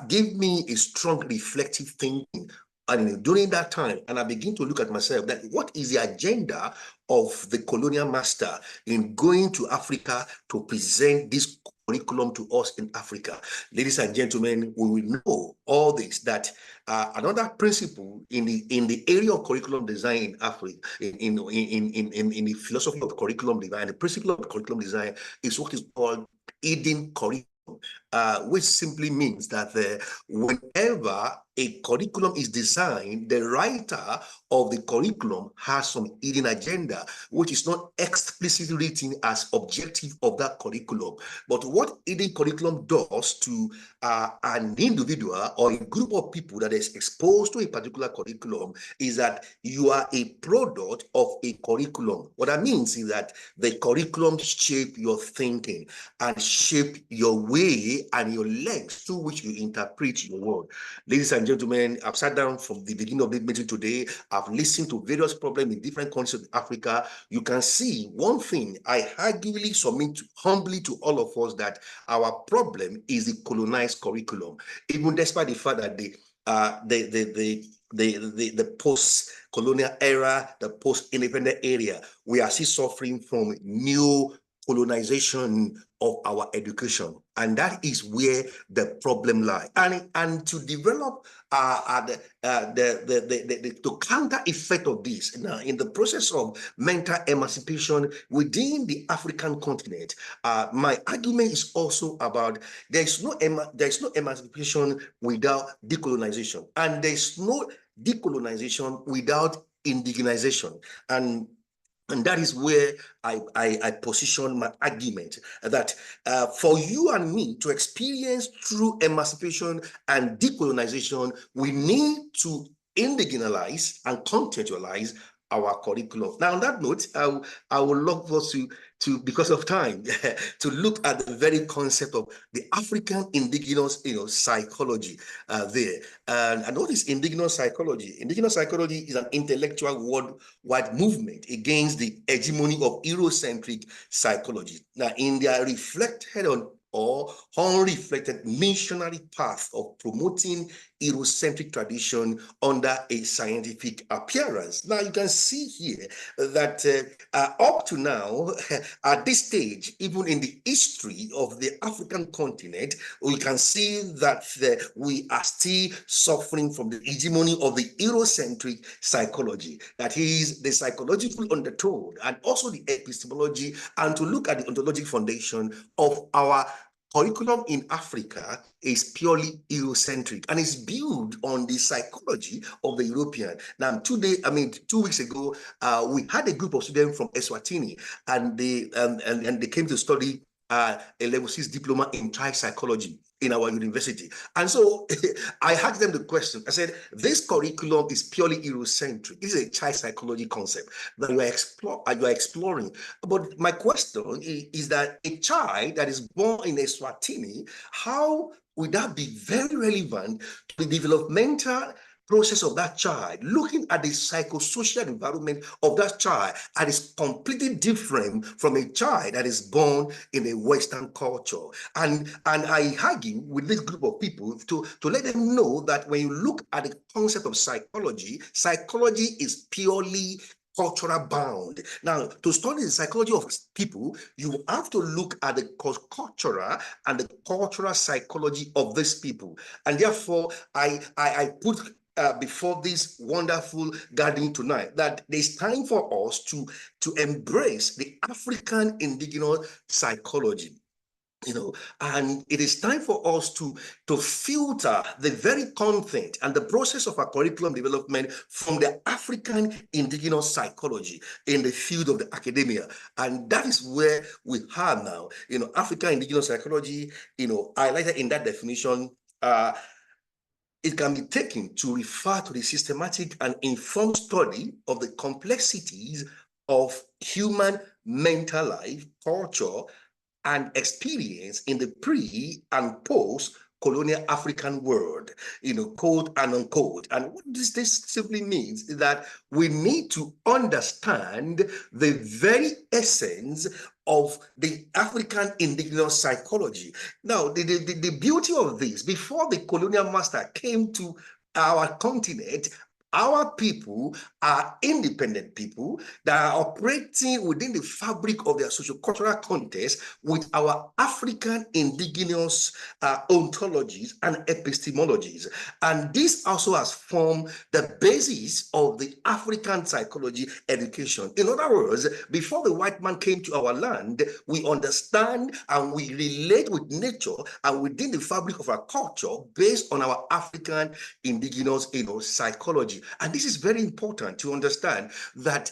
gave me a strong reflective thinking. And during that time, and I begin to look at myself, that what is the agenda of the colonial master in going to Africa to present this curriculum to us in Africa? Ladies and gentlemen, we will know all this, that another principle in the area of curriculum design in Africa, in the philosophy of curriculum design, the principle of curriculum design is what is called hidden curriculum. Which simply means that whenever a curriculum is designed, the writer of the curriculum has some hidden agenda, which is not explicitly written as objective of that curriculum. But what hidden curriculum does to an individual or a group of people that is exposed to a particular curriculum is that you are a product of a curriculum. What that means is that the curriculum shape your thinking and shape your way and your lens through which you interpret your world. Ladies and gentlemen, I've sat down from the beginning of the meeting today. I've listened to various problems in different countries of Africa. You can see one thing I arguably submit humbly to all of us, that our problem is the colonized curriculum, even despite the fact that the post-colonial era, the post-independent era, we are still suffering from new colonization of our education, and that is where the problem lies. And to develop the counter effect of this, now in the process of mental emancipation within the African continent, my argument is also about there's no emancipation without decolonization, and there's no decolonization without indigenization. And that is where I position my argument, that for you and me to experience true emancipation and decolonization, we need to indigenize and contextualize our curriculum. Now, on that note, I would love us to, because of time, to look at the very concept of the African Indigenous, psychology there. And what is indigenous psychology? Indigenous psychology is an intellectual worldwide movement against the hegemony of Eurocentric psychology. Now, in their reflected on or unreflected missionary path of promoting Eurocentric tradition under a scientific appearance. Now, you can see here that up to now, at this stage, even in the history of the African continent, we can see that we are still suffering from the hegemony of the Eurocentric psychology. That is the psychological undertone and also the epistemology, and to look at the ontological foundation of our curriculum in Africa is purely Eurocentric and is built on the psychology of the European. Now, 2 weeks ago, we had a group of students from Eswatini, and they came to study a level 6 diploma in child psychology in our university. And so I asked them the question. I said, this curriculum is purely Eurocentric. This is a child psychology concept that you are exploring. But my question is that a child that is born in Eswatini, how would that be very relevant to the developmental process of that child? Looking at the psychosocial environment of that child, and is completely different from a child that is born in a Western culture. And I argue with this group of people to let them know that when you look at the concept of psychology, psychology is purely cultural bound. Now, to study the psychology of people, you have to look at the cultural and the cultural psychology of these people. And therefore, I put before this wonderful gathering tonight that there's time for us to embrace the African Indigenous Psychology. And it is time for us to filter the very content and the process of our curriculum development from the African Indigenous Psychology in the field of the academia. And that is where we have now, African Indigenous Psychology, highlighted in that definition. It can be taken to refer to the systematic and informed study of the complexities of human mental life, culture, and experience in the pre and post colonial African world, quote and unquote. And what this simply means is that we need to understand the very essence of the African Indigenous Psychology. Now, the beauty of this, before the colonial master came to our continent, our people are independent people that are operating within the fabric of their socio-cultural context with our African indigenous ontologies and epistemologies. And this also has formed the basis of the African psychology education. In other words, before the white man came to our land, we understand and we relate with nature and within the fabric of our culture based on our African indigenous psychology. And this is very important to understand that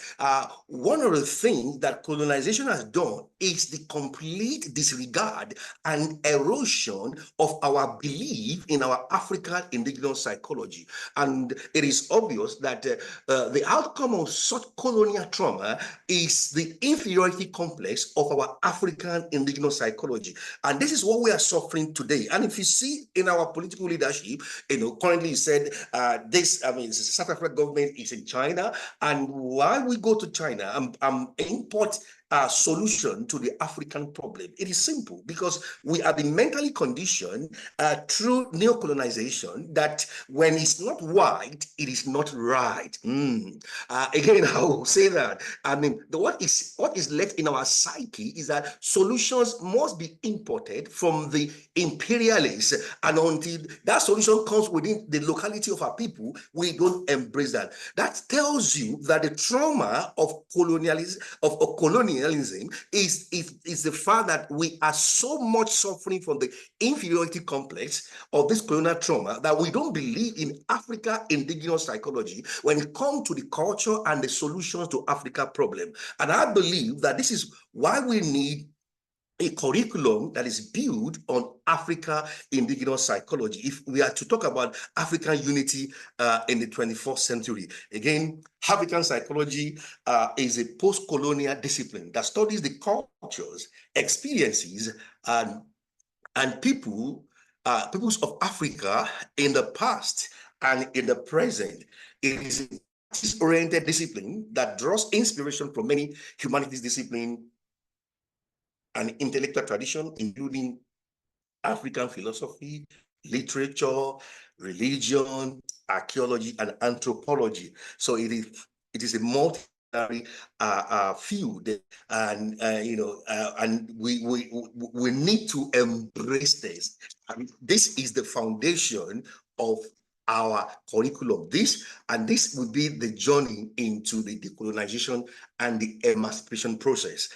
one of the things that colonization has done is the complete disregard and erosion of our belief in our African indigenous psychology. And it is obvious that the outcome of such colonial trauma is the inferiority complex of our African indigenous psychology. And this is what we are suffering today. And if you see in our political leadership, currently you said South African government is in China, and why we go to China and import a solution to the African problem. It is simple, because we have been mentally conditioned through neocolonization that when it's not white, it is not right. Again, I will say that. What is left in our psyche is that solutions must be imported from the imperialists, and until that solution comes within the locality of our people, we don't embrace that. That tells you that the trauma of colonialism is the fact that we are so much suffering from the inferiority complex of this colonial trauma that we don't believe in Africa indigenous psychology when it comes to the culture and the solutions to Africa problem. And I believe that this is why we need a curriculum that is built on Africa indigenous psychology. If we are to talk about Afrikan unity in the 21st century, again, African psychology is a post-colonial discipline that studies the cultures, experiences, and peoples of Africa in the past and in the present. It is a practice-oriented discipline that draws inspiration from many humanities disciplines and intellectual tradition, including African philosophy, literature, religion, archaeology, and anthropology. So it is a multidisciplinary field, and and we need to embrace this. And this is the foundation of our curriculum. This will be the journey into the decolonization and the emancipation process.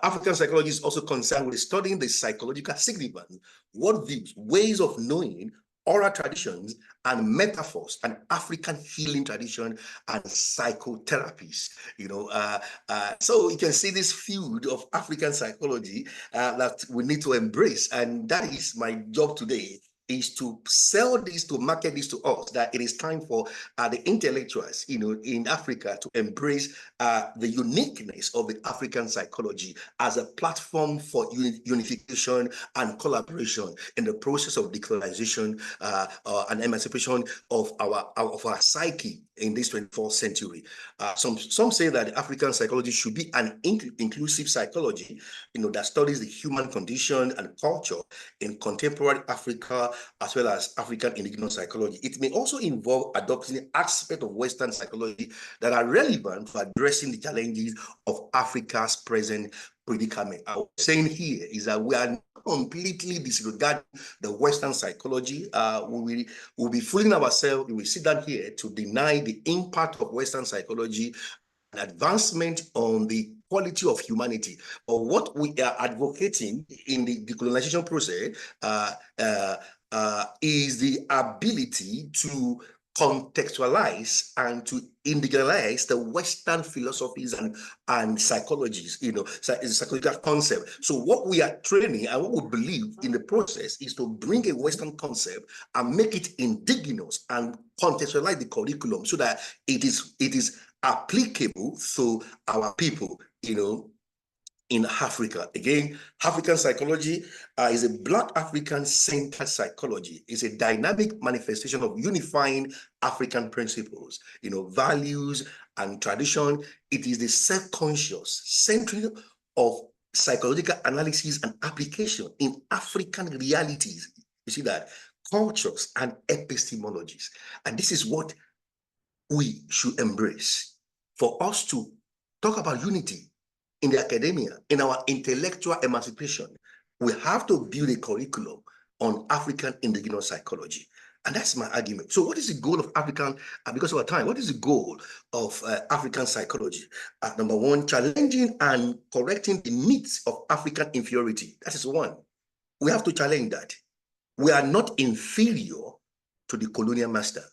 African psychology is also concerned with studying the psychological significance, worldviews, ways of knowing, oral traditions, and metaphors, and African healing tradition and psychotherapies. So you can see this field of African psychology that we need to embrace, and that is my job today, is to sell this, to market this to us, that it is time for the intellectuals, in Africa to embrace the uniqueness of the African psychology as a platform for unification and collaboration in the process of decolonization and emancipation of our psyche in this 24th century. Some say that the African psychology should be an inclusive psychology, that studies the human condition and culture in contemporary Africa, as well as African Indigenous Psychology. It may also involve adopting aspects of Western psychology that are relevant for addressing the challenges of Africa's present predicament. What I'm saying here is that we are not completely disregarding the Western psychology. We will be fooling ourselves. We will sit down here to deny the impact of Western psychology and advancement on the quality of humanity. Or what we are advocating in the decolonization process is the ability to contextualize and to individualize the Western philosophies and psychologies, psychological concept. So what we are training and what we believe in the process is to bring a Western concept and make it indigenous and contextualize the curriculum so that it is applicable to our people, in Africa. Again, African psychology is a Black African-centered psychology. It's a dynamic manifestation of unifying African principles, values and tradition. It is the self-conscious centering of psychological analysis and application in African realities. You see that? Cultures and epistemologies. And this is what we should embrace. For us to talk about unity in the academia, in our intellectual emancipation, we have to build a curriculum on African Indigenous Psychology. And that's my argument. So what is the goal of African, because of our time, what is the goal of African psychology? Number one, challenging and correcting the myths of African inferiority. That is one. We have to challenge that. We are not inferior to the colonial master.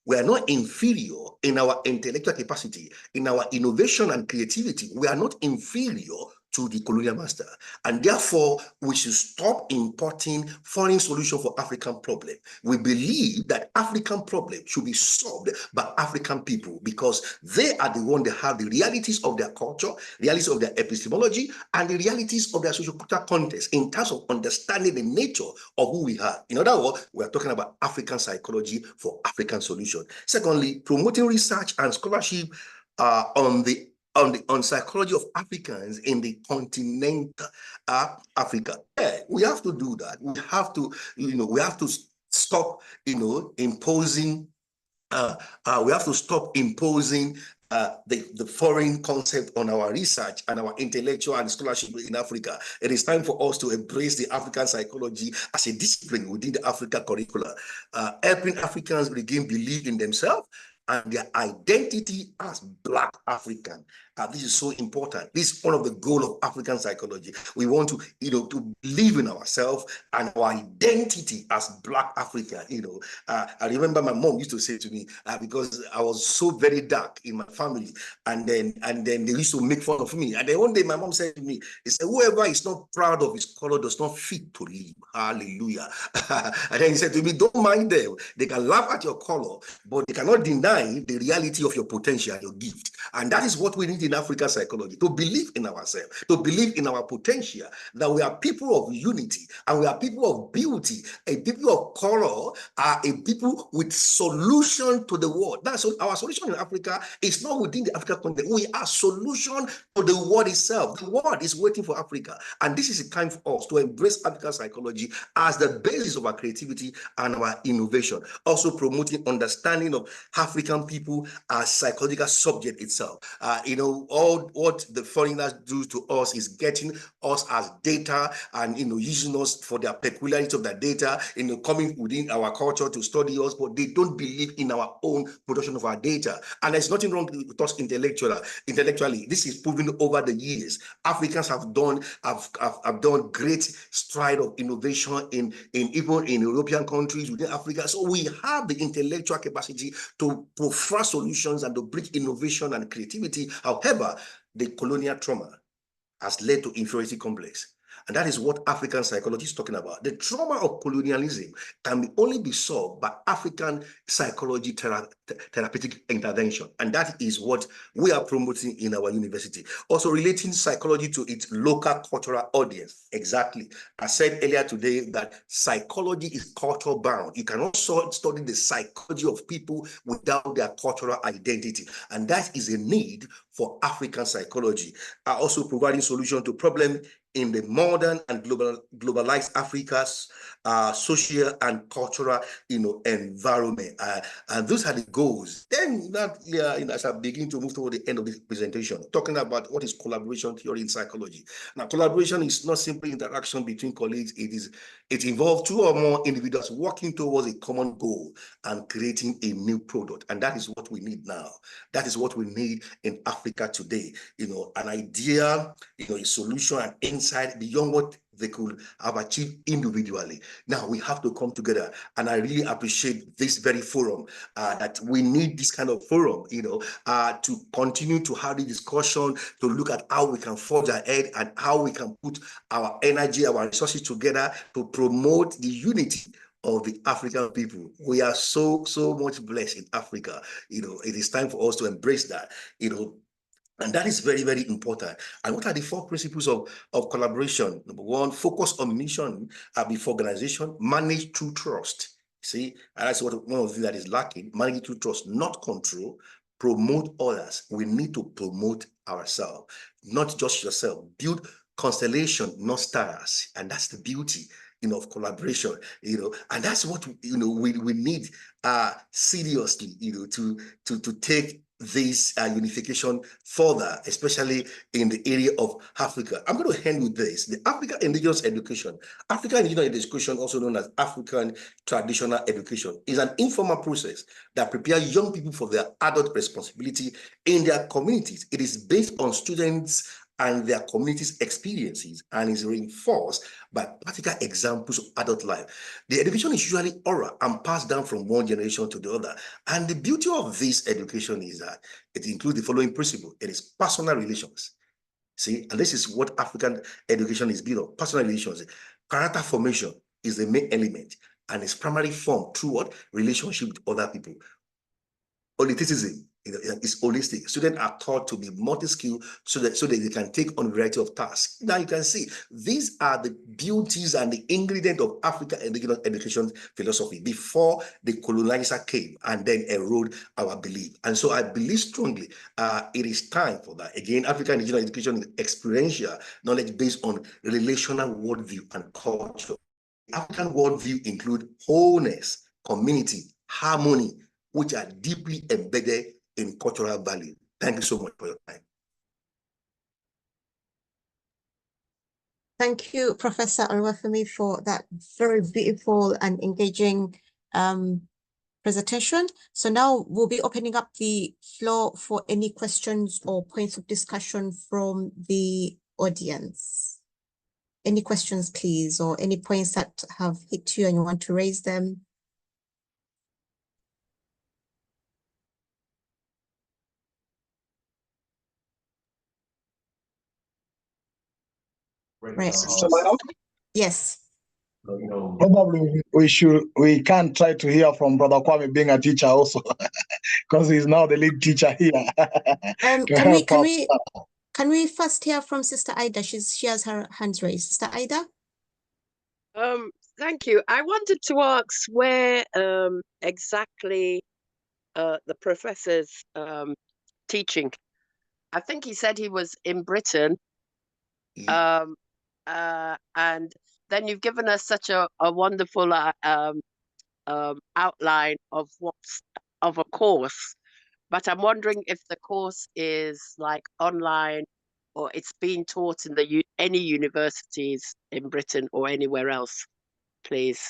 We are not inferior in our intellectual capacity, in our innovation and creativity. We are not inferior to the colonial master. And therefore, we should stop importing foreign solutions for African problem. We believe that African problem should be solved by African people because they are the ones that have the realities of their culture, realities of their epistemology, and the realities of their social-cultural context in terms of understanding the nature of who we are. In other words, we are talking about African psychology for African solution. Secondly, promoting research and scholarship on psychology of Africans in the continental Africa. Yeah, we have to do that. We have to, we have to stop, imposing. We have to stop imposing the foreign concept on our research and our intellectual and scholarship in Africa. It is time for us to embrace the African psychology as a discipline within the Africa curricula, helping Africans regain belief in themselves and their identity as Black African. This is so important. This is one of the goals of African psychology. We want to, to believe in ourselves and our identity as Black African. I remember my mom used to say to me, because I was so very dark in my family, and then they used to make fun of me. And then one day my mom said to me, "He said, whoever is not proud of his color does not fit to live." Hallelujah. And then he said to me, "Don't mind them. They can laugh at your color, but they cannot deny the reality of your potential, your gift." And that is what we need in African psychology, to believe in ourselves, to believe in our potential, that we are people of unity and we are people of beauty, a people of color, are a people with solution to the world. That's our solution in Africa is not within the African continent. We are solution to the world itself. The world is waiting for Africa. And this is a time for us to embrace African psychology as the basis of our creativity and our innovation. Also promoting understanding of African people as psychological subject itself. All what the foreigners do to us is getting us as data and, using us for their peculiarity of that data, coming within our culture to study us, but they don't believe in our own production of our data. And there's nothing wrong with us intellectually. This is proven over the years. Africans have done great stride of innovation in even in European countries within Africa. So we have the intellectual capacity to provide solutions and to bring innovation and creativity. However, the colonial trauma has led to inferiority complex. And that is what African psychology is talking about. The trauma of colonialism can only be solved by African psychology therapeutic intervention. And that is what we are promoting in our university. Also relating psychology to its local cultural audience. Exactly. I said earlier today that psychology is cultural bound. You cannot study the psychology of people without their cultural identity. And that is a need for African psychology. Are also providing solution to problems in the modern and globalized Africa's social and cultural, environment. And those are the goals. Then as I begin to move toward the end of this presentation, talking about what is collaboration theory in psychology. Now, collaboration is not simply interaction between colleagues. It involves two or more individuals working towards a common goal and creating a new product. And that is what we need now. That is what we need in Africa today. An idea, a solution, and insight beyond what they could have achieved individually. Now we have to come together, and I really appreciate this very forum, that we need this kind of forum, to continue to have the discussion, to look at how we can forge ahead and how we can put our energy, our resources together to promote the unity of the African people. We are so much blessed in Africa. It is time for us to embrace that, and that is very, very important. And what are the 4 principles of collaboration? Number 1, focus on mission before organization, manage through trust. See, and that's one of the things that is lacking, manage through trust, not control, promote others. We need to promote ourselves, not just yourself. Build constellation, not stars. And that's the beauty, of collaboration, and that's what, we need seriously, to take this unification further, especially in the area of Africa. I'm going to end with this. The African Indigenous Education. African Indigenous Education, also known as African Traditional Education, is an informal process that prepares young people for their adult responsibility in their communities. It is based on students and their community's experiences and is reinforced by practical examples of adult life. The education is usually oral and passed down from one generation to the other. And the beauty of this education is that it includes the following principle. It is personal relations. See, and this is what African education is built on, personal relations. Character formation is the main element and is primarily formed through what? Relationship with other people. Holisticity is holistic. Students are taught to be multi-skilled so that they can take on a variety of tasks. Now you can see these are the beauties and the ingredient of African Indigenous education philosophy before the colonizer came and then erode our belief. And so I believe strongly it is time for that. Again, African Indigenous education is experiential knowledge based on relational worldview and culture. African worldview include wholeness, community, harmony, which are deeply embedded in cultural value. Thank you so much for your time. Thank you, Professor Oluwafemi, for that very beautiful and engaging presentation. So now we'll be opening up the floor for any questions or points of discussion from the audience. Any questions, please, or any points that have hit you and you want to raise them? Right. Yes. Probably we can try to hear from Brother Kwame being a teacher also, because he's now the lead teacher here. Can we first hear from Sister Ida? She has her hands raised. Sister Ida? Thank you. I wanted to ask where exactly the professor's teaching. I think he said he was in Britain. And then you've given us such a wonderful outline of a course. But I'm wondering if the course is like online or it's being taught in any universities in Britain or anywhere else, please.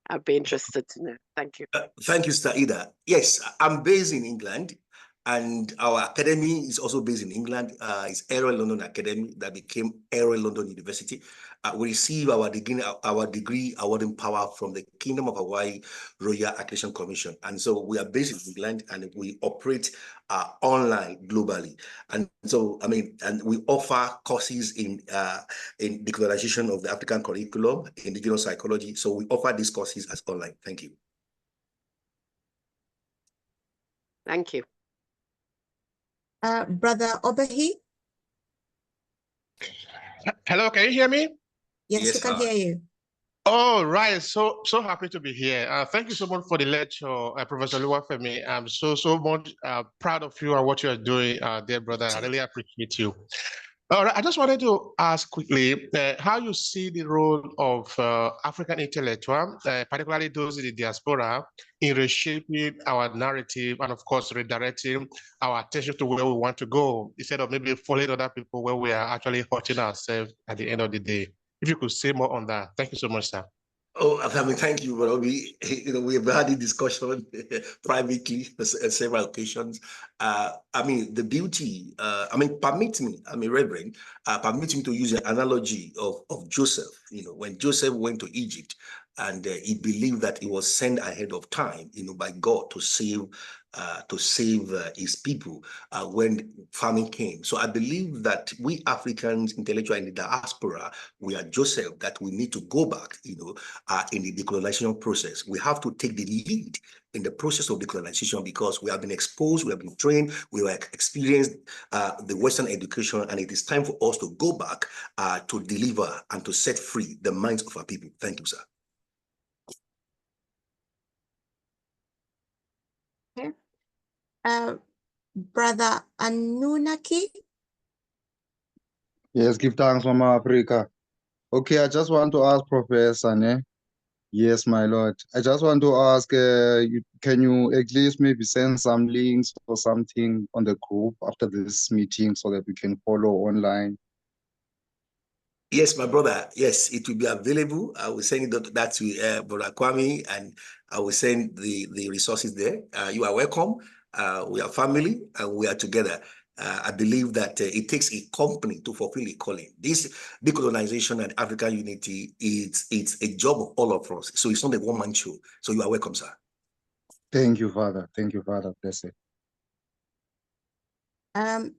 I'd be interested to know. Thank you. Thank you, Sister Ida. Yes, I'm based in England, and our academy is also based in England. It's El-Roi London Academy that became El-Roi London University. We receive our degree awarding power from the Kingdom of Hawaii Royal Accreditation Commission. And so we are based in England and we operate online globally. And so, I mean, and we offer courses in decolonization of the African curriculum, indigenous psychology. So we offer these courses as online. Thank you. Thank you. Brother Obahi? Hello, can you hear me? Yes, we can hear you. Oh, right. So happy to be here. Thank you so much for the lecture, Professor Oluwafemi. I'm so much proud of you and what you are doing, dear brother. I really appreciate you. All right, I just wanted to ask quickly how you see the role of African intellectuals, particularly those in the diaspora, in reshaping our narrative and, of course, redirecting our attention to where we want to go, instead of maybe following other people where we are actually hurting ourselves at the end of the day. If you could say more on that. Thank you so much, sir. Oh, I mean, thank you, but we have had a discussion privately on several occasions. I mean, the beauty, permit me, Reverend, permit me to use an analogy of Joseph. When Joseph went to Egypt and he believed that he was sent ahead of time, by God to save his people when famine came. So I believe that we Africans, intellectuals in the diaspora, we are Joseph, that we need to go back, in the decolonization process. We have to take the lead in the process of decolonization because we have been exposed, we have been trained, we have experienced the Western education, and it is time for us to go back to deliver and to set free the minds of our people. Thank you, sir. Okay. Brother Anunaki? Yes, give thanks, Mama Africa. Okay, I just want to ask Professor. Yes, my Lord. I just want to ask, can you at least maybe send some links or something on the group after this meeting so that we can follow online? Yes, my brother. Yes, it will be available. I will send that to Brother Kwame, and I will send the resources there. You are welcome. We are family, and we are together. I believe that it takes a company to fulfill a calling. This decolonization and African unity, it's a job of all of us. So it's not a one-man show. So you are welcome, sir. Thank you, Father. Thank you, Father. Bless it.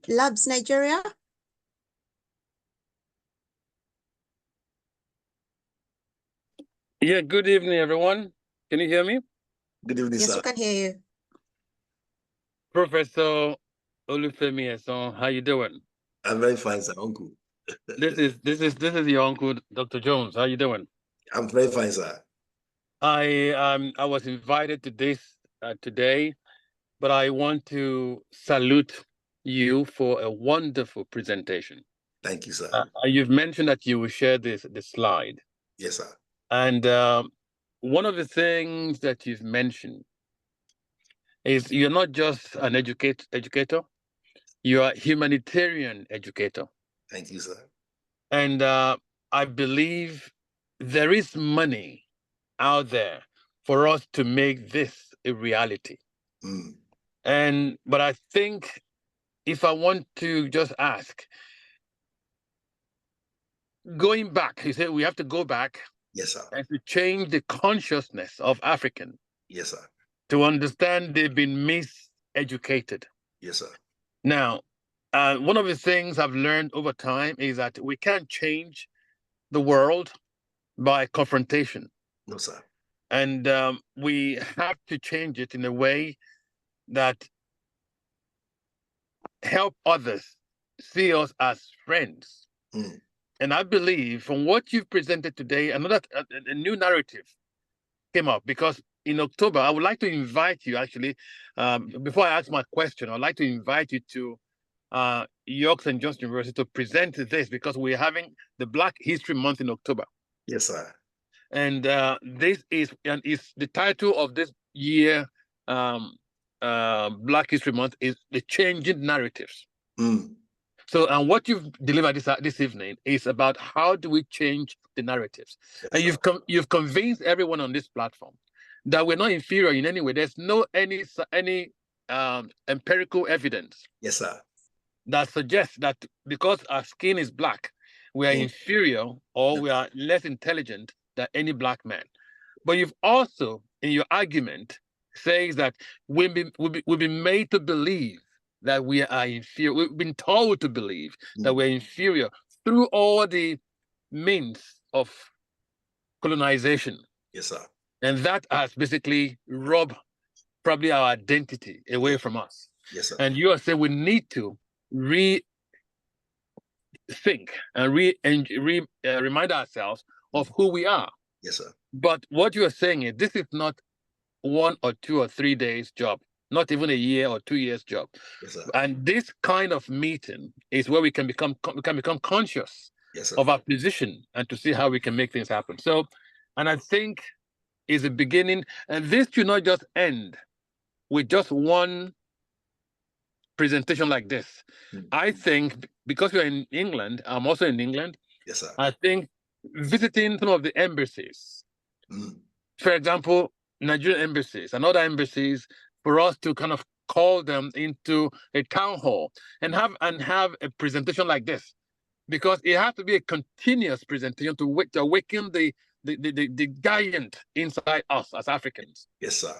Labs Nigeria? Yeah, good evening, everyone. Can you hear me? Good evening, yes, sir. Yes, we can hear you. Professor Olufemi Esan, how you doing? I'm very fine, sir, uncle. This is your uncle, Dr. Jones. How you doing? I'm very fine, sir. I was invited to this today, but I want to salute you for a wonderful presentation. Thank you, sir. You've mentioned that you will share this slide. Yes, sir. And one of the things that you've mentioned is you're not just an educator, you are a humanitarian educator. Thank you, sir. And I believe there is money out there for us to make this a reality. But I think if I want to just ask, going back, you said we have to go back. Yes, sir. And to change the consciousness of African. Yes, sir. To understand they've been miseducated. Yes, sir. Now, one of the things I've learned over time is that we can't change the world, by confrontation. No, sir. And we have to change it in a way that help others see us as friends. Mm. And I believe from what you've presented today, another a new narrative came up, because in October, I would like to invite you actually, before I ask my question, I'd like to invite you to York St. John's University to present this, because we're having the Black History Month in October. Yes, sir. And this is the title of this year, Black History Month, is the changing narratives. Mm. So, and what you've delivered this evening is about how do we change the narratives. Yes, and you've convinced everyone on this platform that we're not inferior in any way. There's no any empirical evidence. Yes, sir. That suggests that because our skin is black, we are inferior or we are less intelligent than any black man. But you've also, in your argument, says that we've been made to believe that we are inferior. We've been told to believe that we're inferior through all the means of colonization. Yes, sir. And that has basically robbed probably our identity away from us. Yes, sir. And you are saying we need to rethink and remind ourselves of who we are. Yes, sir. But what you are saying is this is not 1 or 2 or 3 days job, not even a year or 2 years job. Yes, sir. And this kind of meeting is where we can become conscious, yes, sir, of our position and to see how we can make things happen. So, and I think is the beginning, and this should not just end with just one presentation like this. I think because we're in England, I'm also in England. Yes, sir. I think visiting some of the embassies, for example, Nigerian embassies and other embassies, for us to kind of call them into a town hall and have a presentation like this, because it has to be a continuous presentation to awaken the giant inside us as Africans. Yes, sir.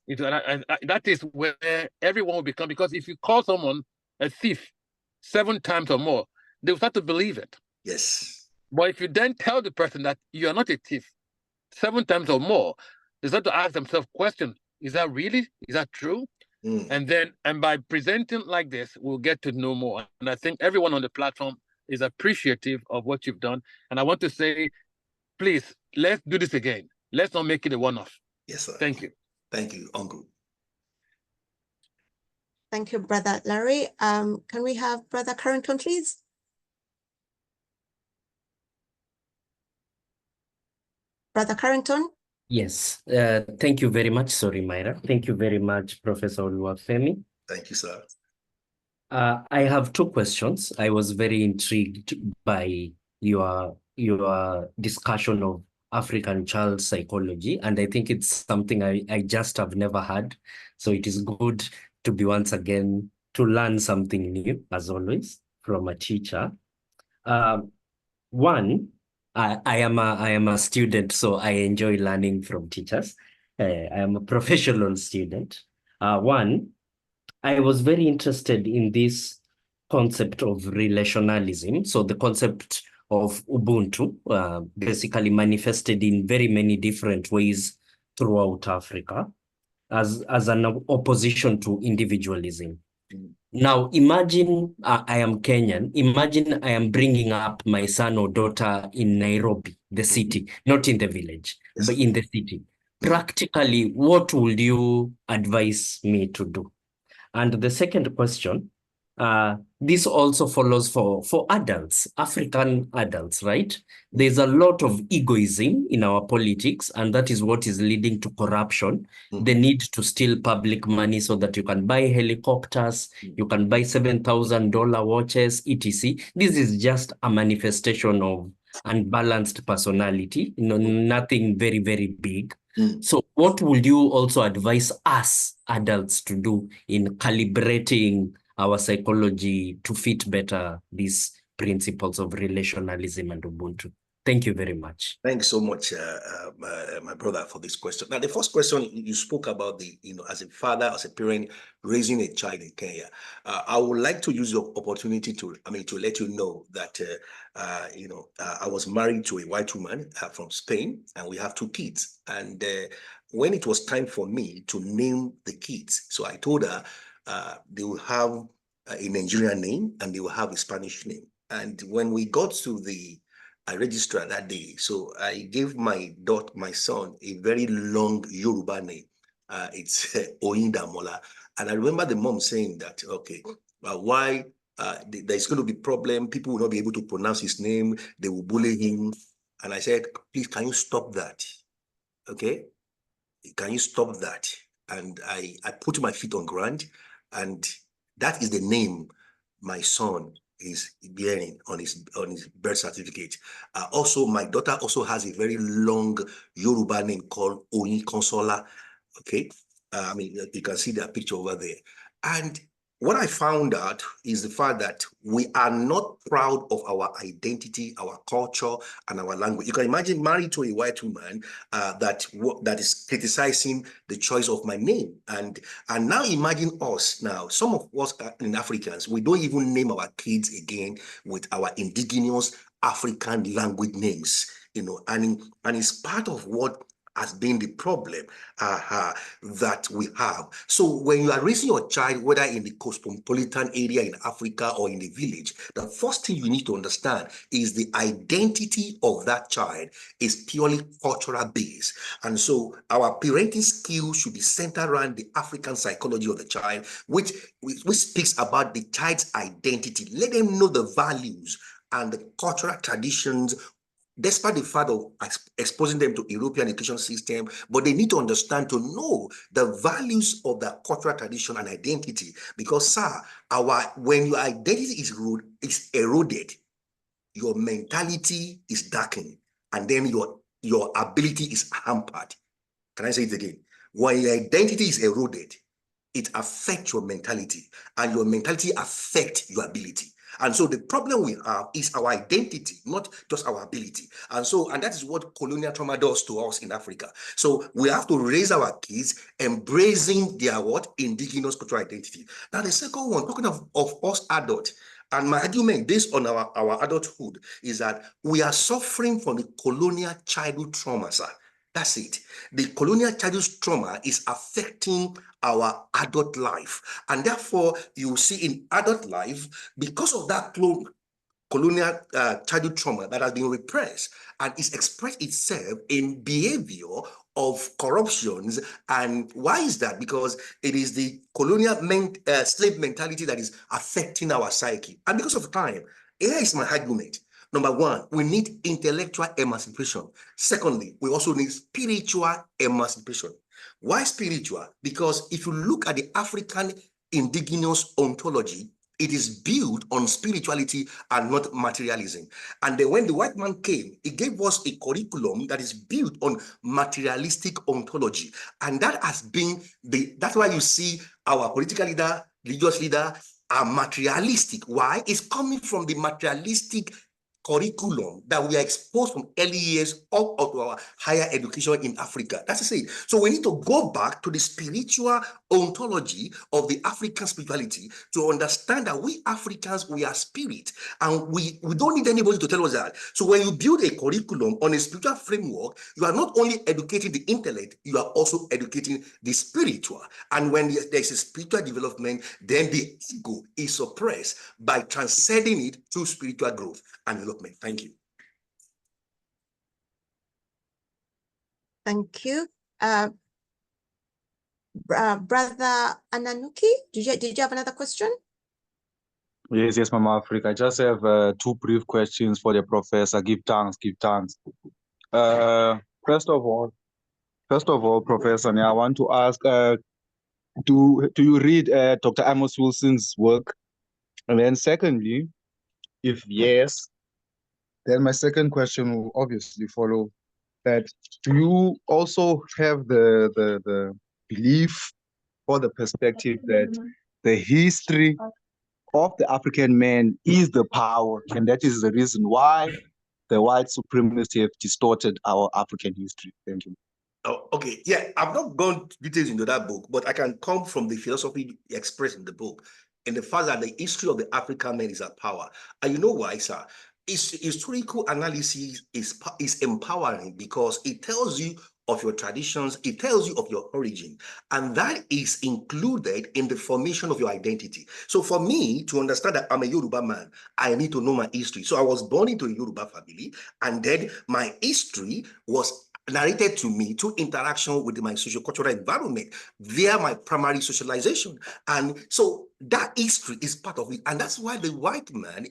And that is where everyone will become, because if you call someone a thief 7 times or more, they will start to believe it. Yes. But if you then tell the person that you are not a thief 7 times or more, they start to ask themselves questions. Is that really? Is that true? And by presenting like this, we'll get to know more. And I think everyone on the platform is appreciative of what you've done. And I want to say, please, let's do this again. Let's not make it a one-off. Yes, sir. Thank you. Thank you, Uncle. Thank you, Brother Larry. Can we have Brother Carrington, please? Brother Carrington? Yes, thank you very much. Sorry, Myra. Thank you very much, Professor Oluwafemi. Thank you, sir. I have 2 questions. I was very intrigued by your discussion of African child psychology, and I think it's something I just have never had. So it is good to be once again to learn something new, as always, from a teacher. One, I am a student, so I enjoy learning from teachers. I am a professional student. One, I was very interested in this concept of relationalism. So the concept of Ubuntu, basically manifested in very many different ways throughout Africa as an opposition to individualism. Now, imagine I am Kenyan. Imagine I am bringing up my son or daughter in Nairobi, the city, not in the village, but in the city. Practically, what would you advise me to do? And the second question, this also follows for adults, African adults, right? There's a lot of egoism in our politics, and that is what is leading to corruption. The need to steal public money so that you can buy helicopters, you can buy $7,000 watches, etc. This is just a manifestation of unbalanced personality, nothing very, very big. So what would you also advise us adults to do in calibrating our psychology to fit better these principles of relationalism and Ubuntu? Thank you very much. Thanks so much, my brother, for this question. Now, the first question you spoke about as a father, as a parent, raising a child in Kenya. I would like to use the opportunity to let you know that, I was married to a white woman from Spain, and we have 2 kids. And when it was time for me to name the kids, so I told her they will have a Nigerian name and they will have a Spanish name. And when we got to the registrar that day, so I gave my son a very long Yoruba name. It's Oyindamola. And I remember the mom saying that, okay, why there's going to be problem, people will not be able to pronounce his name, they will bully him. And I said, please, can you stop that? Okay, can you stop that? And I put my feet on ground, and that is the name my son is bearing on his birth certificate. Also, my daughter also has a very long Yoruba name called Oyin Consola. Okay, you can see that picture over there. And what I found out is the fact that we are not proud of our identity, our culture, and our language. You can imagine married to a white woman that is criticizing the choice of my name. And now imagine us now, some of us in Africans, we don't even name our kids again with our indigenous African language names, and it's part of what has been the problem that we have. So when you are raising your child, whether in the cosmopolitan area in Africa or in the village, the first thing you need to understand is the identity of that child is purely cultural based. And so our parenting skills should be centered around the African psychology of the child, which speaks about the child's identity. Let them know the values and the cultural traditions, despite the fact of exposing them to European education system, but they need to understand, to know the values of the cultural tradition and identity. Because, sir, when your identity is eroded, your mentality is darkened, and then your ability is hampered. Can I say it again? When your identity is eroded, it affects your mentality, and your mentality affects your ability. And so the problem we have is our identity, not just our ability. And that is what colonial trauma does to us in Africa. So we have to raise our kids embracing their indigenous cultural identity. Now the second one, talking of us adults, and my argument based on our adulthood is that we are suffering from the colonial childhood trauma, sir. That's it. The colonial childhood trauma is affecting our adult life. And therefore, you see in adult life, because of that colonial childhood trauma that has been repressed and is expressed itself in behavior of corruptions. And why is that? Because it is the colonial slave mentality that is affecting our psyche. And because of time, here is my argument. Number one, we need intellectual emancipation. Secondly, we also need spiritual emancipation. Why spiritual? Because if you look at the Afrikan Indigenous ontology, it is built on spirituality and not materialism. And then when the white man came, he gave us a curriculum that is built on materialistic ontology. And that has been that's why you see our political leader, religious leader are materialistic. Why? It's coming from the materialistic curriculum that we are exposed from early years up to our higher education in Africa. That's to say, so we need to go back to the spiritual ontology of the African spirituality to understand that we Africans, we are spirit, and we don't need anybody to tell us that. So when you build a curriculum on a spiritual framework, you are not only educating the intellect, you are also educating the spiritual. And when there's a spiritual development, then the ego is suppressed by transcending it through spiritual growth and development. Thank you. Thank you. Brother Ananuki, did you have another question? Yes, Mama Africa. I just have 2 brief questions for the professor. Give thanks. First of all, Professor, I want to ask, do you read Dr. Amos Wilson's work? And then secondly, if yes, then my second question will obviously follow that. Do you also have the belief or the perspective that the history of the African man is the power, and that is the reason why the white supremacy have distorted our African history. Thank you. Oh, okay. Yeah, I've not gone details into that book, but I can come from the philosophy expressed in the book and the fact that the history of the African man is at power. And you know why, sir? Historical analysis is empowering because it tells you of your traditions, it tells you of your origin, and that is included in the formation of your identity. So for me to understand that I'm a Yoruba man, I need to know my history. So I was born into a Yoruba family, and then my history was narrated to me through interaction with my socio-cultural environment via my primary socialization. And so that history is part of it. And that's why the white man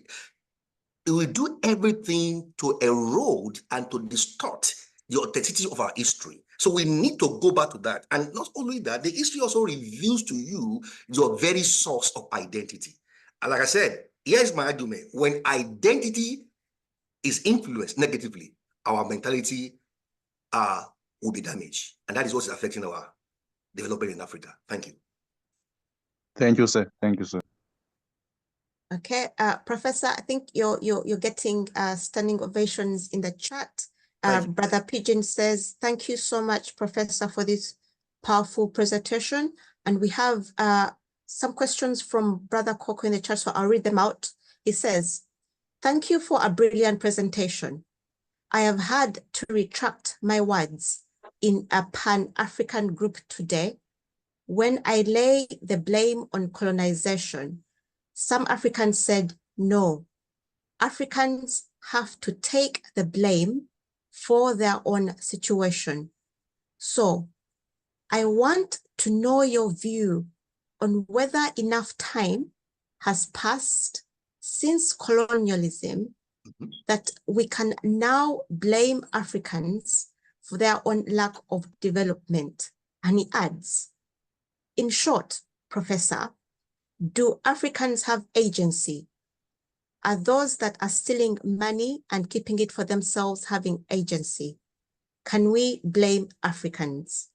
will do everything to erode and to distort the authenticity of our history. So we need to go back to that. And not only that, the history also reveals to you your very source of identity. And like I said, here's my argument. When identity is influenced negatively, our mentality will be damaged. And that is what is affecting our development in Africa. Thank you. Thank you, sir. Thank you, sir. Okay, Professor, I think you're getting standing ovations in the chat. Brother Pigeon says, thank you so much, Professor, for this powerful presentation. And we have some questions from Brother Coco in the chat, so I'll read them out. He says, thank you for a brilliant presentation. I have had to retract my words in a Pan-African group today. When I lay the blame on colonization, some Africans said, no, Africans have to take the blame for their own situation. So I want to know your view on whether enough time has passed since colonialism that we can now blame Africans for their own lack of development. And he adds, in short, Professor, do Africans have agency? Are those that are stealing money and keeping it for themselves having agency? Can we blame Africans?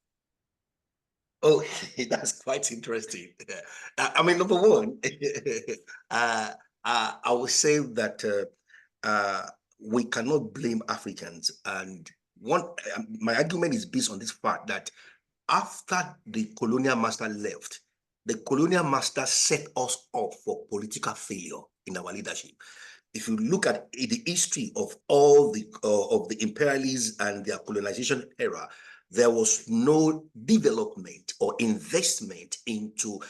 Oh, that's quite interesting. I mean, number one, I would say that we cannot blame Africans. And my argument is based on this fact that after the colonial master left, the colonial master set us up for political failure in our leadership. If you look at the history of all the imperialists and their colonization era, there was no development or investment into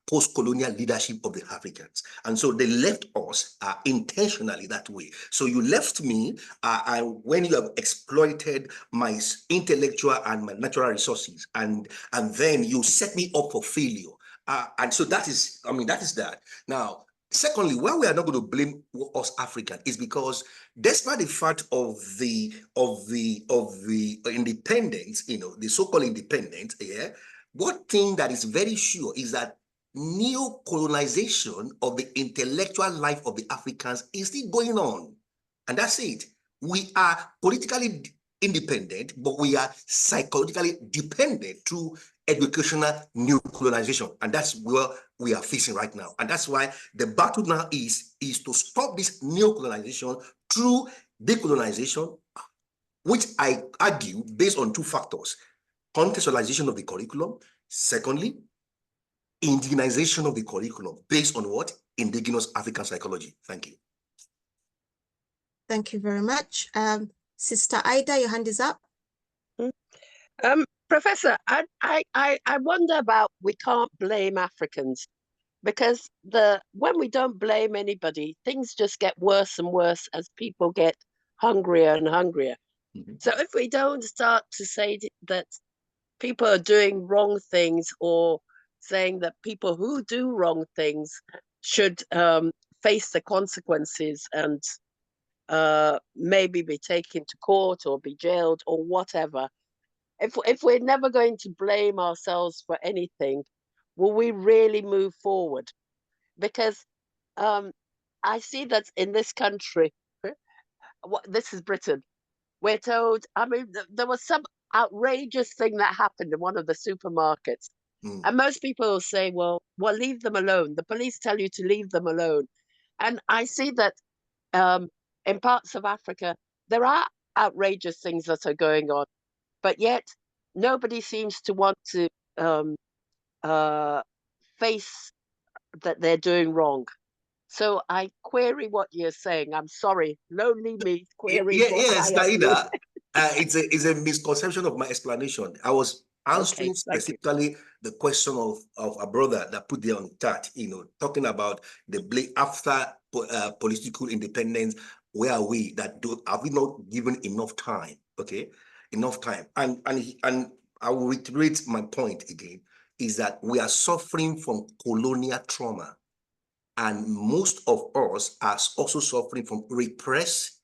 post-colonial leadership of the Africans. And so they left us intentionally that way. So you left me, and when you have exploited my intellectual and my natural resources, and then you set me up for failure. And so that is, that is that. Now, secondly, why we are not going to blame us African is because despite the fact of the independence, the so-called independence, one thing that is very sure is that neo-colonization of the intellectual life of the Africans is still going on. And that's it. We are politically independent, but we are psychologically dependent through educational neo-colonization. And that's where we are facing right now. And that's why the battle now is to stop this neo-colonization through decolonization, which I argue based on two factors: contextualization of the curriculum. Secondly, indigenization of the curriculum based on what? Indigenous African psychology. Thank you. Thank you very much. Sister Ida, your hand is up. Professor, I wonder about we can't blame Africans, because when we don't blame anybody, things just get worse and worse as people get hungrier and hungrier. So if we don't start to say that people are doing wrong things, or saying that people who do wrong things should face the consequences and maybe be taken to court or be jailed or whatever, if we're never going to blame ourselves for anything, will we really move forward? Because I see that in this country, this is Britain, we're told, there was some outrageous thing that happened in one of the supermarkets. And most people will say, well, leave them alone. The police tell you to leave them alone. And I see that in parts of Africa, there are outrageous things that are going on, but yet nobody seems to want to face that they're doing wrong. So I query what you're saying. I'm sorry, lonely me querying what I am doing. It's a misconception of my explanation. I was answering Okay, specifically the question of a brother that put there on chat, talking about the blame after political independence. Where are we? Have we not given enough time? Okay, enough time. And I will reiterate my point again, is that we are suffering from colonial trauma. And most of us are also suffering from repressed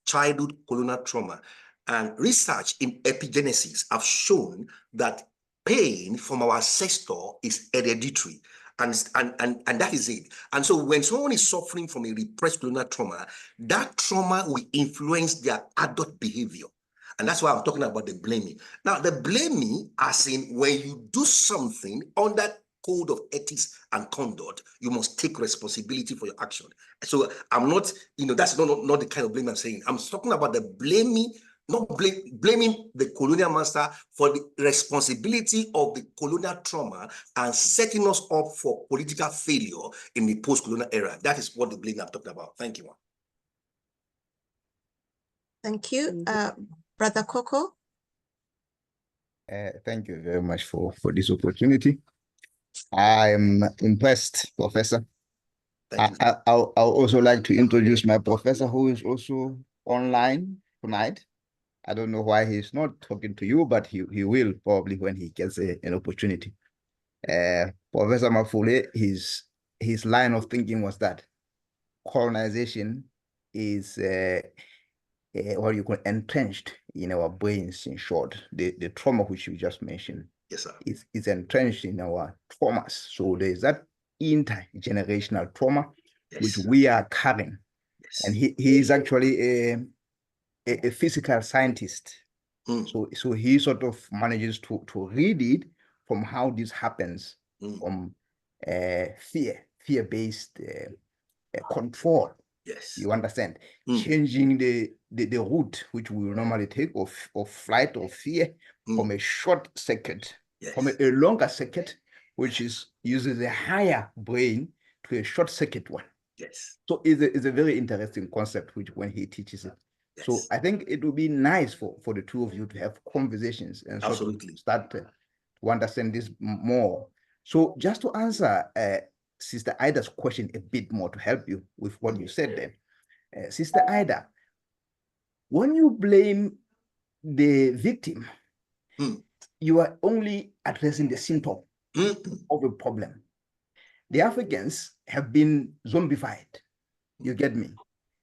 childhood colonial trauma. And research in epigenesis have shown that pain from our ancestor is hereditary. And that is it. And so when someone is suffering from a repressed colonial trauma, that trauma will influence their adult behavior. And that's why I'm talking about the blaming. Now, the blaming, as in when you do something under code of ethics and conduct, you must take responsibility for your action. So I'm not, that's not the kind of blame I'm saying. I'm talking about the blaming, not blaming the colonial master for the responsibility of the colonial trauma and setting us up for political failure in the post-colonial era. That is what the blame I'm talking about. Thank you. Thank you. Brother Coco. Thank you very much for this opportunity. I'm impressed, Professor. I'll also like to introduce my professor, who is also online tonight. I don't know why he's not talking to you, but he will probably when he gets an opportunity. Professor Mafule, his line of thinking was that colonization is what you call entrenched in our brains, in short. The trauma which you just mentioned, yes, sir, is entrenched in our traumas. So there's that intergenerational trauma, yes, which we are carrying. Yes. And he is actually a physical scientist. So he sort of manages to read it from how this happens, from fear-based control. Yes. You understand? Changing the route which we will normally take of flight or fear from a short circuit, yes, from a longer circuit, which uses a higher brain, to a short circuit one. Yes. So it's a very interesting concept which when he teaches it. Yes. So I think it would be nice for the two of you to have conversations and sort of start to understand this more. So just to answer Sister Ida's question a bit more, to help you with what you said then. Sister Ida, when you blame the victim, you are only addressing the symptom of a problem. The Africans have been zombified. You get me?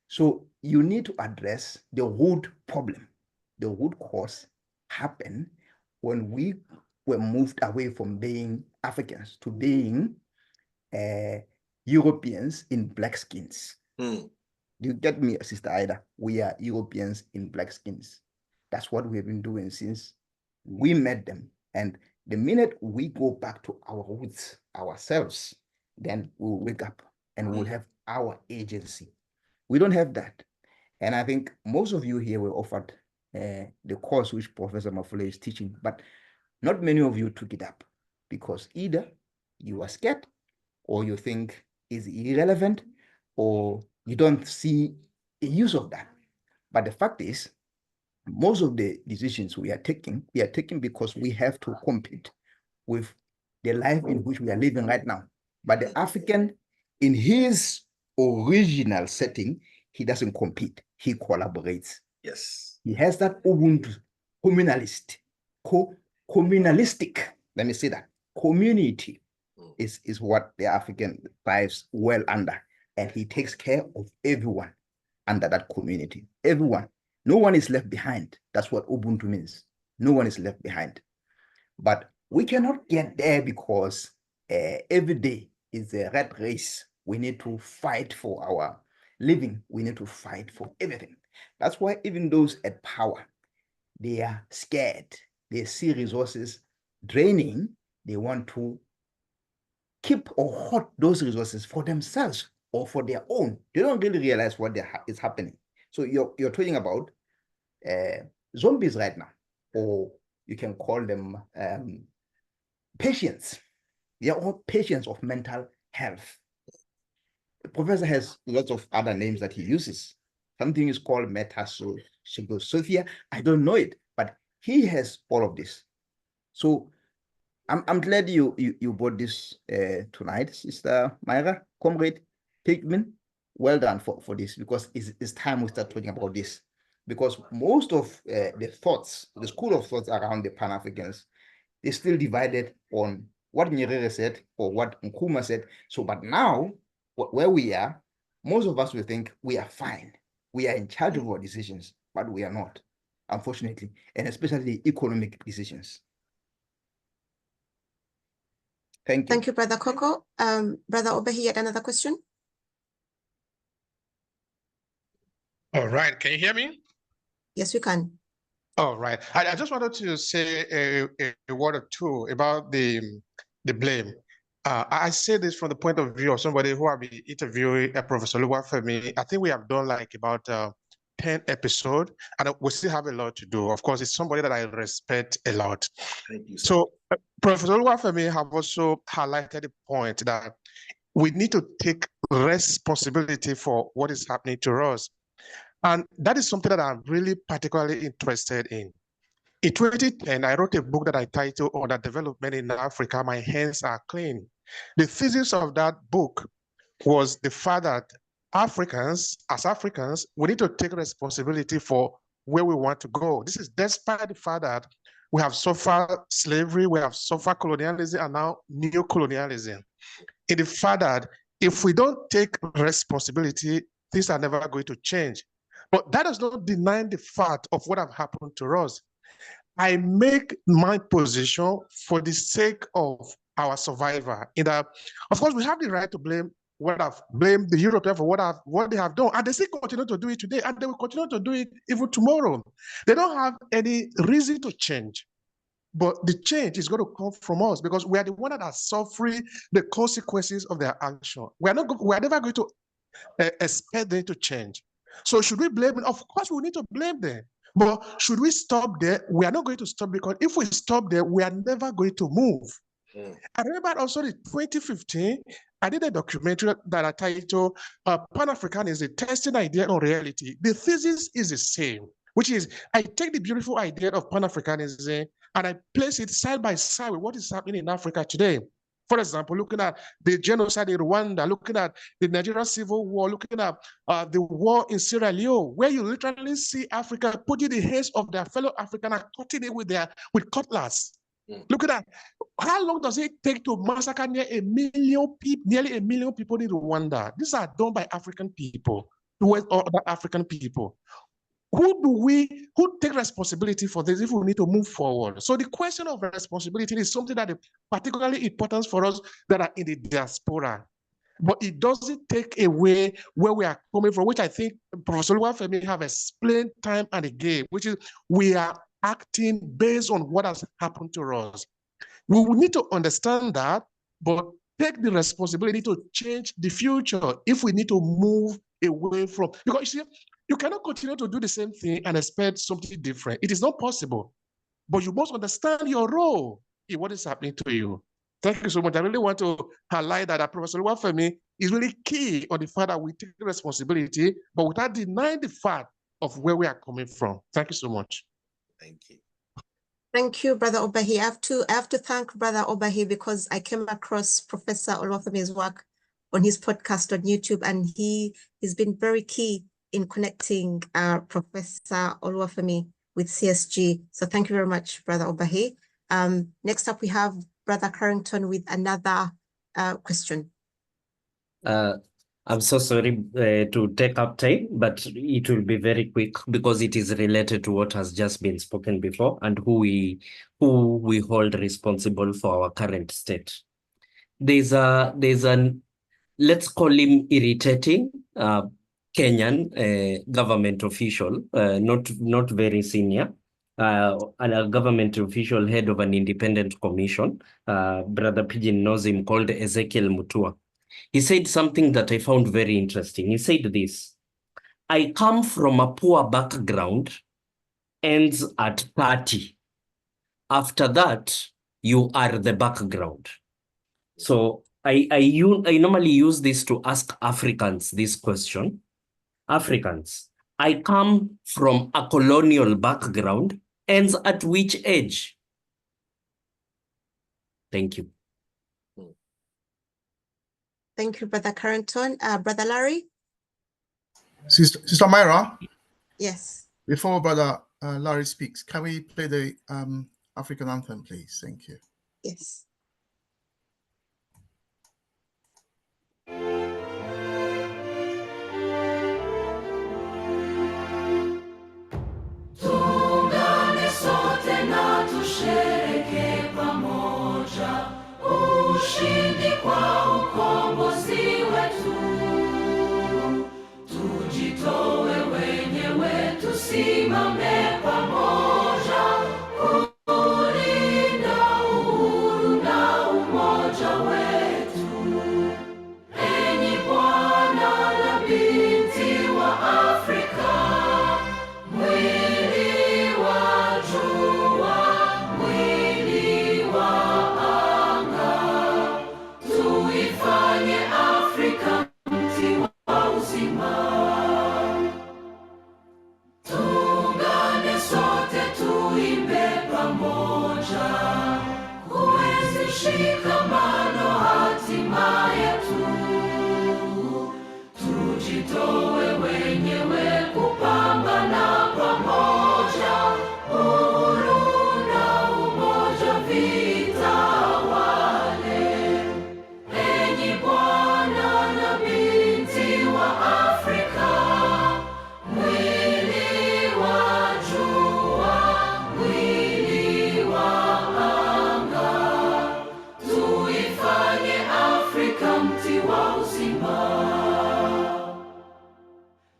So you need to address the root problem. The root cause happened when we were moved away from being Africans to being Europeans in black skins. Do you get me, Sister Ida? We are Europeans in black skins. That's what we've been doing since we met them. And the minute we go back to our roots ourselves, then we'll wake up and we'll have our agency. We don't have that. And I think most of you here were offered the course which Professor Mafule is teaching, but not many of you took it up because either you are scared, or you think is irrelevant, or you don't see a use of that. But the fact is, most of the decisions we are taking because we have to compete with the life in which we are living right now. But the African, in his original setting, he doesn't compete, he collaborates. Yes. He has that Ubuntu communalistic, let me say that, community is what the African thrives well under. And he takes care of everyone under that community. Everyone. No one is left behind. That's what Ubuntu means. No one is left behind. But we cannot get there because every day is a rat race. We need to fight for our living. We need to fight for everything. That's why even those at power, they are scared. They see resources draining. They want to keep or hoard those resources for themselves or for their own. They don't really realize what is happening. So you're talking about zombies right now, or you can call them patients. They are all patients of mental health. The professor has lots of other names that he uses. Something is called metasophia. I don't know it, but he has all of this. So I'm glad you brought this tonight, Sister Myra, Comrade Pigman. Well done for this, because it's time we start talking about this. Because most of the school of thoughts around the Pan-Africans, they're still divided on what Nyerere said or what Nkrumah said. So, but now, where we are, most of us will think we are fine. We are in charge of our decisions, but we are not, unfortunately, and especially the economic decisions. Thank you. Thank you, Brother Coco. Brother Obehi, yet another question? All right, can you hear me? Yes, we can. All right. I just wanted to say a word or two about the blame. I say this from the point of view of somebody who have been interviewing Professor Oluwafemi. I think we have done like about 10 episodes, and we still have a lot to do. Of course, it's somebody that I respect a lot. Thank you, sir. So Professor Oluwafemi have also highlighted the point that we need to take responsibility for what is happening to us. And that is something that I'm really particularly interested in. In 2010, I wrote a book that I titled "On Development in Africa, My Hands Are Clean." The thesis of that book was the fact that Africans, we need to take responsibility for where we want to go. This is despite the fact that we have suffered slavery, we have suffered colonialism, and now neo-colonialism. In the fact that if we don't take responsibility, things are never going to change. But that does not deny the fact of what have happened to us. I make my position for the sake of our survival. In that, of course, we have the right to blame the Europeans for what they have done, and they still continue to do it today, and they will continue to do it even tomorrow. They don't have any reason to change. But the change is going to come from us, because we are the one that are suffering the consequences of their action. We are never going to expect them to change. So should we blame them? Of course, we need to blame them. But should we stop there? We are not going to stop, because if we stop there, we are never going to move. I remember also in 2015, I did a documentary that I titled Pan-Africanism, Testing Idea on Reality. The thesis is the same, which is I take the beautiful idea of Pan-Africanism and I place it side by side with what is happening in Africa today. For example, looking at the genocide in Rwanda, looking at the Nigerian civil war, looking at the war in Sierra Leone, where you literally see Africa putting the heads of their fellow African and cutting it with cutlass. Looking at how long does it take to massacre nearly 1 million people in Rwanda? These are done by African people towards other African people. Who take responsibility for this if we need to move forward? So the question of responsibility is something that is particularly important for us that are in the diaspora. But it doesn't take away where we are coming from, which I think Professor Oluwafemi have explained time and again, which is we are acting based on what has happened to us. We will need to understand that, but take the responsibility to change the future if we need to move away from, because you see, you cannot continue to do the same thing and expect something different. It is not possible. But you must understand your role in what is happening to you. Thank you so much. I really want to highlight that Professor Oluwafemi is really key on the fact that we take responsibility, but without denying the fact of where we are coming from. Thank you so much. Thank you. Thank you, Brother Obahi. I have to thank Brother Obahi because I came across Professor Oluwafemi's work on his podcast on YouTube, and he's been very key in connecting Professor Oluwafemi with CSG. So thank you very much, Brother Obahi. Next up, we have Brother Carrington with another question. I'm so sorry to take up time, but it will be very quick because it is related to what has just been spoken before and who we hold responsible for our current state. There's an let's call him irritating Kenyan government official, not very senior, and a government official head of an independent commission. Brother Pigeon knows him, called Ezekiel Mutua. He said something that I found very interesting. He said this: I come from a poor background ends at 30. After that, you are the background. So I normally use this to ask Africans this question. Africans, I come from a colonial background, ends at which age? Thank you. Thank you, Brother Carrington. Brother Larry? Sister Myra? Yes. Before Brother Larry speaks, can we play the African anthem, please? Thank you. Yes. Tuungane sote na tushereke pamoja ushindi kwa ukombozi wetu. Tujitoe wenyewe, tusimame pamoja kulinda uhuru na umoja wetu. Enyi Bwana na binti wa Afrika, mwili wa jua, mwili wa anga, tuifanye Afrika mti wa uzima. Tuungane sote tuimbe pamoja, kuenzi shikamano hatima yetu. Tujitoe wenyewe kupambana pamoja, uhuru na umoja vitawale. Enyi Bwana na binti wa Afrika, mwili wa jua, mwili wa anga, tuifanye Afrika mti wa uzima.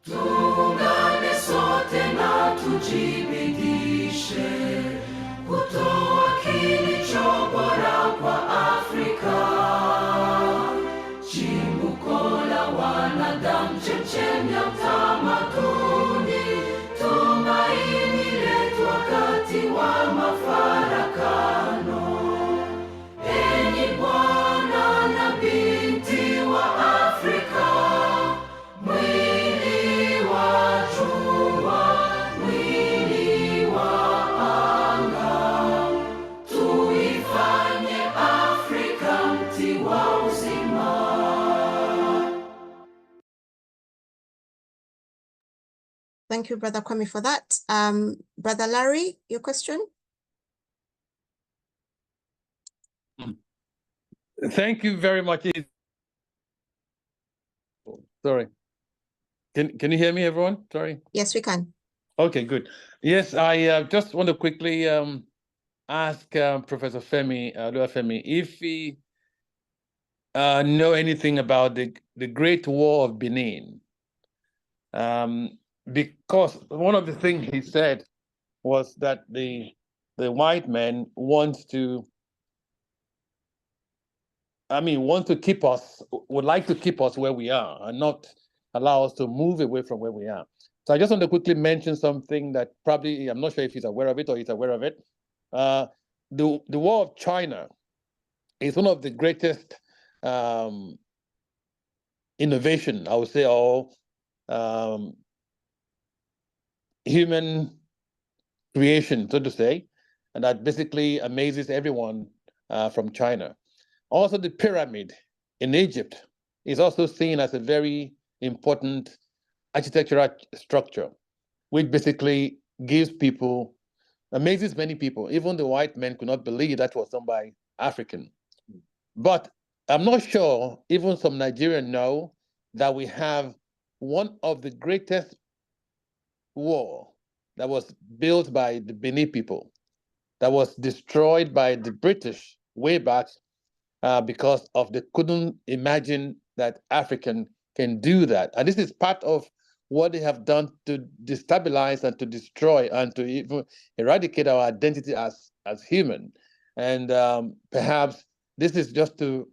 Tuungane sote na tujibidishe kutoa kilicho bora kwa Afrika, chimbuko la wanadamu, chemchemi ya utamaduni, tumaini letu wakati wa mafarakano. Enyi Bwana na binti wa Afrika, mwili wa jua, mwili wa anga, tuifanye Afrika mti wa uzima. Thank you, Brother Kwame, for that. Brother Larry, your question? Thank you very much. Sorry. Can you hear me, everyone? Sorry. Yes, we can. Okay, good. Yes, I just want to quickly ask Professor Oluwafemi if he know anything about the Great War of Benin. Because one of the things he said was that the white man wants to keep us, would like to keep us where we are and not allow us to move away from where we are. So I just want to quickly mention something that probably, I'm not sure if he's aware of it or he's aware of it. The War of China is one of the greatest innovation, I would say, or human creation, so to say, and that basically amazes everyone from China. Also, the pyramid in Egypt is also seen as a very important architectural structure, which basically gives people, amazes many people. Even the white men could not believe that was done by African. But I'm not sure even some Nigerians know that we have one of the greatest war that was built by the Benin people, that was destroyed by the British way back because of they couldn't imagine that African can do that. And this is part of what they have done to destabilize and to destroy and to even eradicate our identity as human. And perhaps this is just to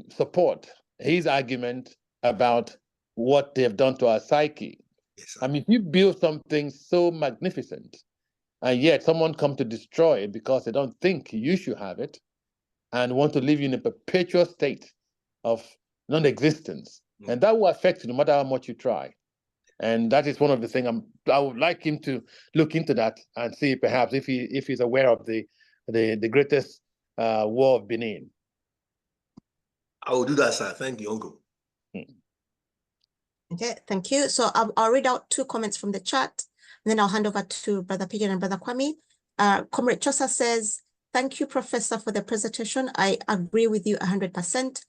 support his argument about what they have done to our psyche. Yes, I mean, if you build something so magnificent, and yet someone come to destroy it because they don't think you should have it, and want to live you in a perpetual state of non-existence, and that will affect you no matter how much you try. And that is one of the things I would like him to look into that and see perhaps if he's aware of the greatest war of Benin. I will do that, sir. Thank you, Uncle. Okay, thank you. So I'll read out 2 comments from the chat, and then I'll hand over to Brother Pigeon and Brother Kwame. Comrade Chosa says, thank you, Professor, for the presentation. I agree with you 100%.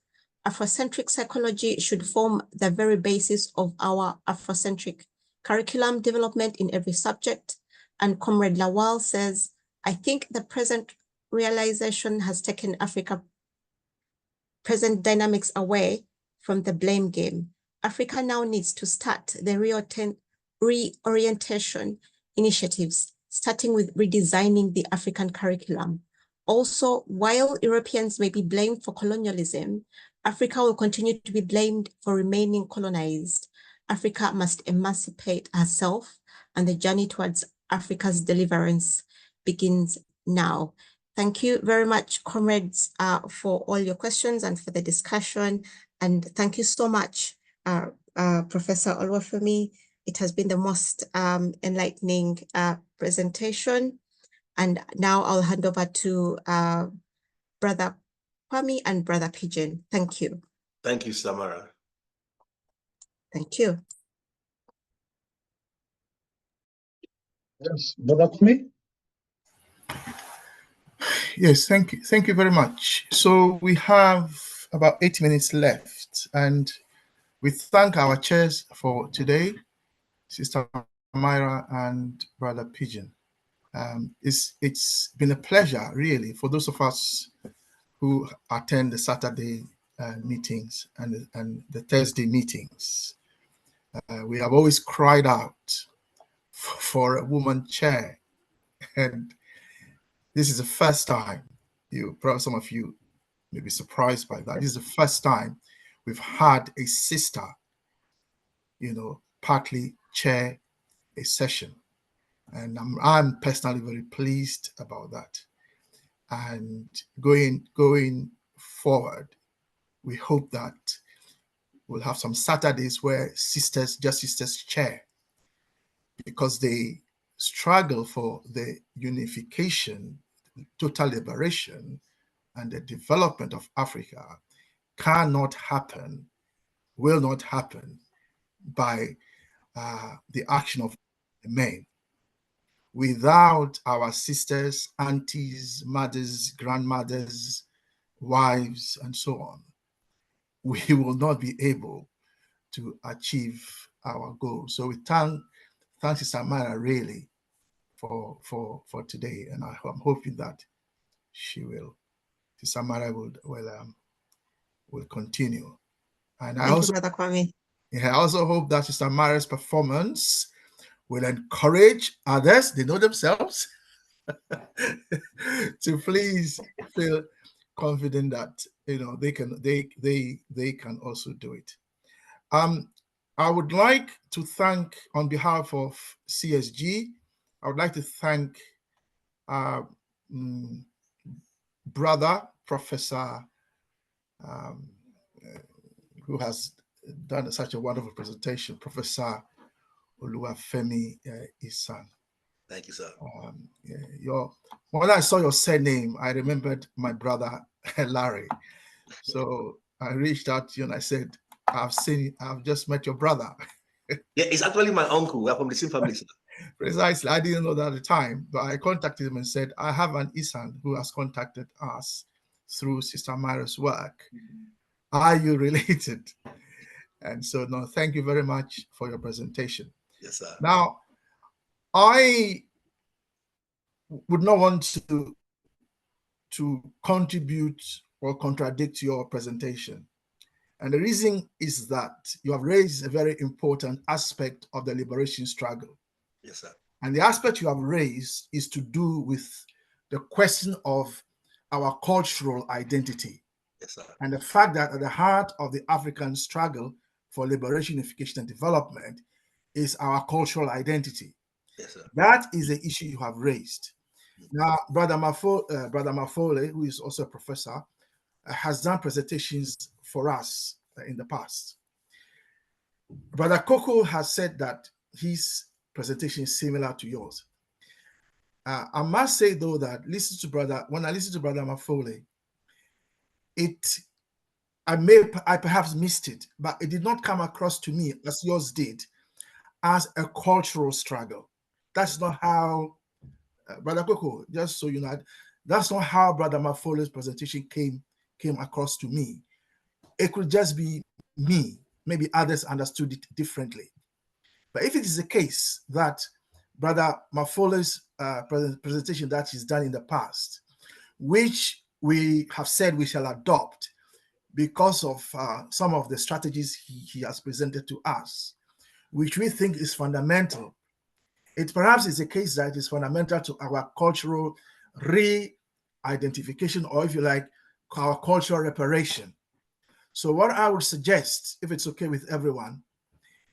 Afrocentric psychology should form the very basis of our Afrocentric curriculum development in every subject. And Comrade Lawal says, I think the present realization has taken Africa present dynamics away from the blame game. Africa now needs to start the reorientation initiatives, starting with redesigning the African curriculum. Also, while Europeans may be blamed for colonialism, Africa will continue to be blamed for remaining colonized. Africa must emancipate herself, and the journey towards Africa's deliverance begins now. Thank you very much, comrades, for all your questions and for the discussion. And thank you so much, Professor Oluwafemi. It has been the most enlightening presentation. And now I'll hand over to Brother Kwame and Brother Pigeon. Thank you. Thank you, Samara. Thank you. Yes, Brother Kwame. Yes, thank you. Thank you very much. So we have about 8 minutes left, and we thank our chairs for today, Sister Myra and Brother Pigeon. It's been a pleasure, really, for those of us who attend the Saturday meetings and the Thursday meetings. We have always cried out for a woman chair, and this is the first time. Probably some of you may be surprised by that. This is the first time we've had a sister, partly chair a session, and I'm personally very pleased about that. And going forward, we hope that we'll have some Saturdays where sisters chair, because they struggle for the unification, total liberation, and the development of Africa cannot happen, will not happen by the action of the men. Without our sisters, aunties, mothers, grandmothers, wives, and so on, we will not be able to achieve our goals. So we thank Sister Mara really for today, and I'm hoping that Sister Mara will continue. And I also hope that Sister Mara's performance will encourage others, they know themselves, to please feel confident that they can also do it. I would like to thank, on behalf of CSG, I would like to thank Brother Professor who has done such a wonderful presentation, Professor Oluwafemi Esan. Thank you, sir. When I saw your surname, I remembered my brother Larry. So I reached out to you and I said, I've just met your brother. Yeah, it's actually my uncle. We're from the same family, sir. Precisely. I didn't know that at the time, but I contacted him and said, I have an Esan who has contacted us through Sister Myra's work. Are you related? And so, no, thank you very much for your presentation. Yes, sir. Now, I would not want to contribute or contradict your presentation. And the reason is that you have raised a very important aspect of the liberation struggle. Yes, sir. And the aspect you have raised is to do with the question of our cultural identity. Yes, sir. And the fact that at the heart of the African struggle for liberation, unification, and development is our cultural identity. Yes, sir. That is the issue you have raised. Now, Brother Mafole, who is also a professor, has done presentations for us in the past. Brother Coco has said that his presentation is similar to yours. I must say, though, that when I listen to Brother Mafole, I perhaps missed it, but it did not come across to me as yours did, as a cultural struggle. That's not how, Brother Coco, just so you know, that's not how Brother Mafole's presentation came across to me. It could just be me. Maybe others understood it differently. But if it is the case that Brother Mafole's presentation that he's done in the past, which we have said we shall adopt because of some of the strategies he has presented to us, which we think is fundamental. It perhaps is a case that is fundamental to our cultural re-identification, or if you like, our cultural reparation. So what I would suggest, if it's okay with everyone,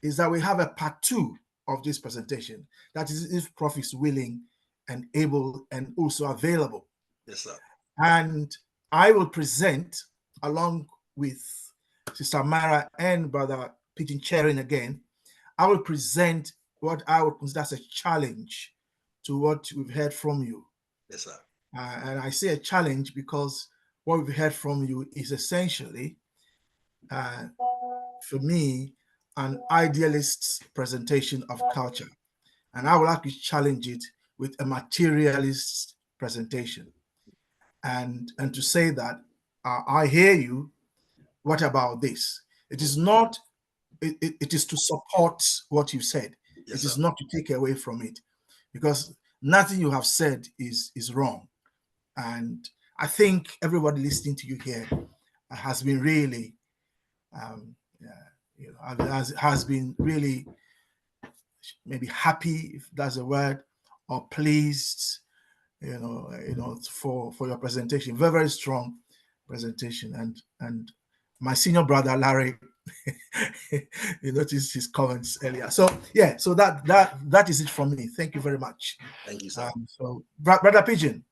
is that we have a part 2 of this presentation. That is, if Prof is willing and able and also available. Yes, sir. And I will present, along with Sister Mara and Brother Pigeon Charing again, I will present what I would consider as a challenge to what we've heard from you. Yes, sir. And I say a challenge because what we've heard from you is essentially, for me, an idealist's presentation of culture. And I will actually challenge it with a materialist presentation. And to say that I hear you, what about this? It is not, it is to support what you said. Yes, it is sir. not to take away from it, because nothing you have said is wrong. And I think everybody listening to you here has been really, has been really maybe happy, if that's a word, or pleased, for your presentation. Very, very strong presentation. And my senior brother Larry, you noticed his comments earlier. So yeah, so that is it from me. Thank you very much. Thank you, sir. So Brother Pigeon,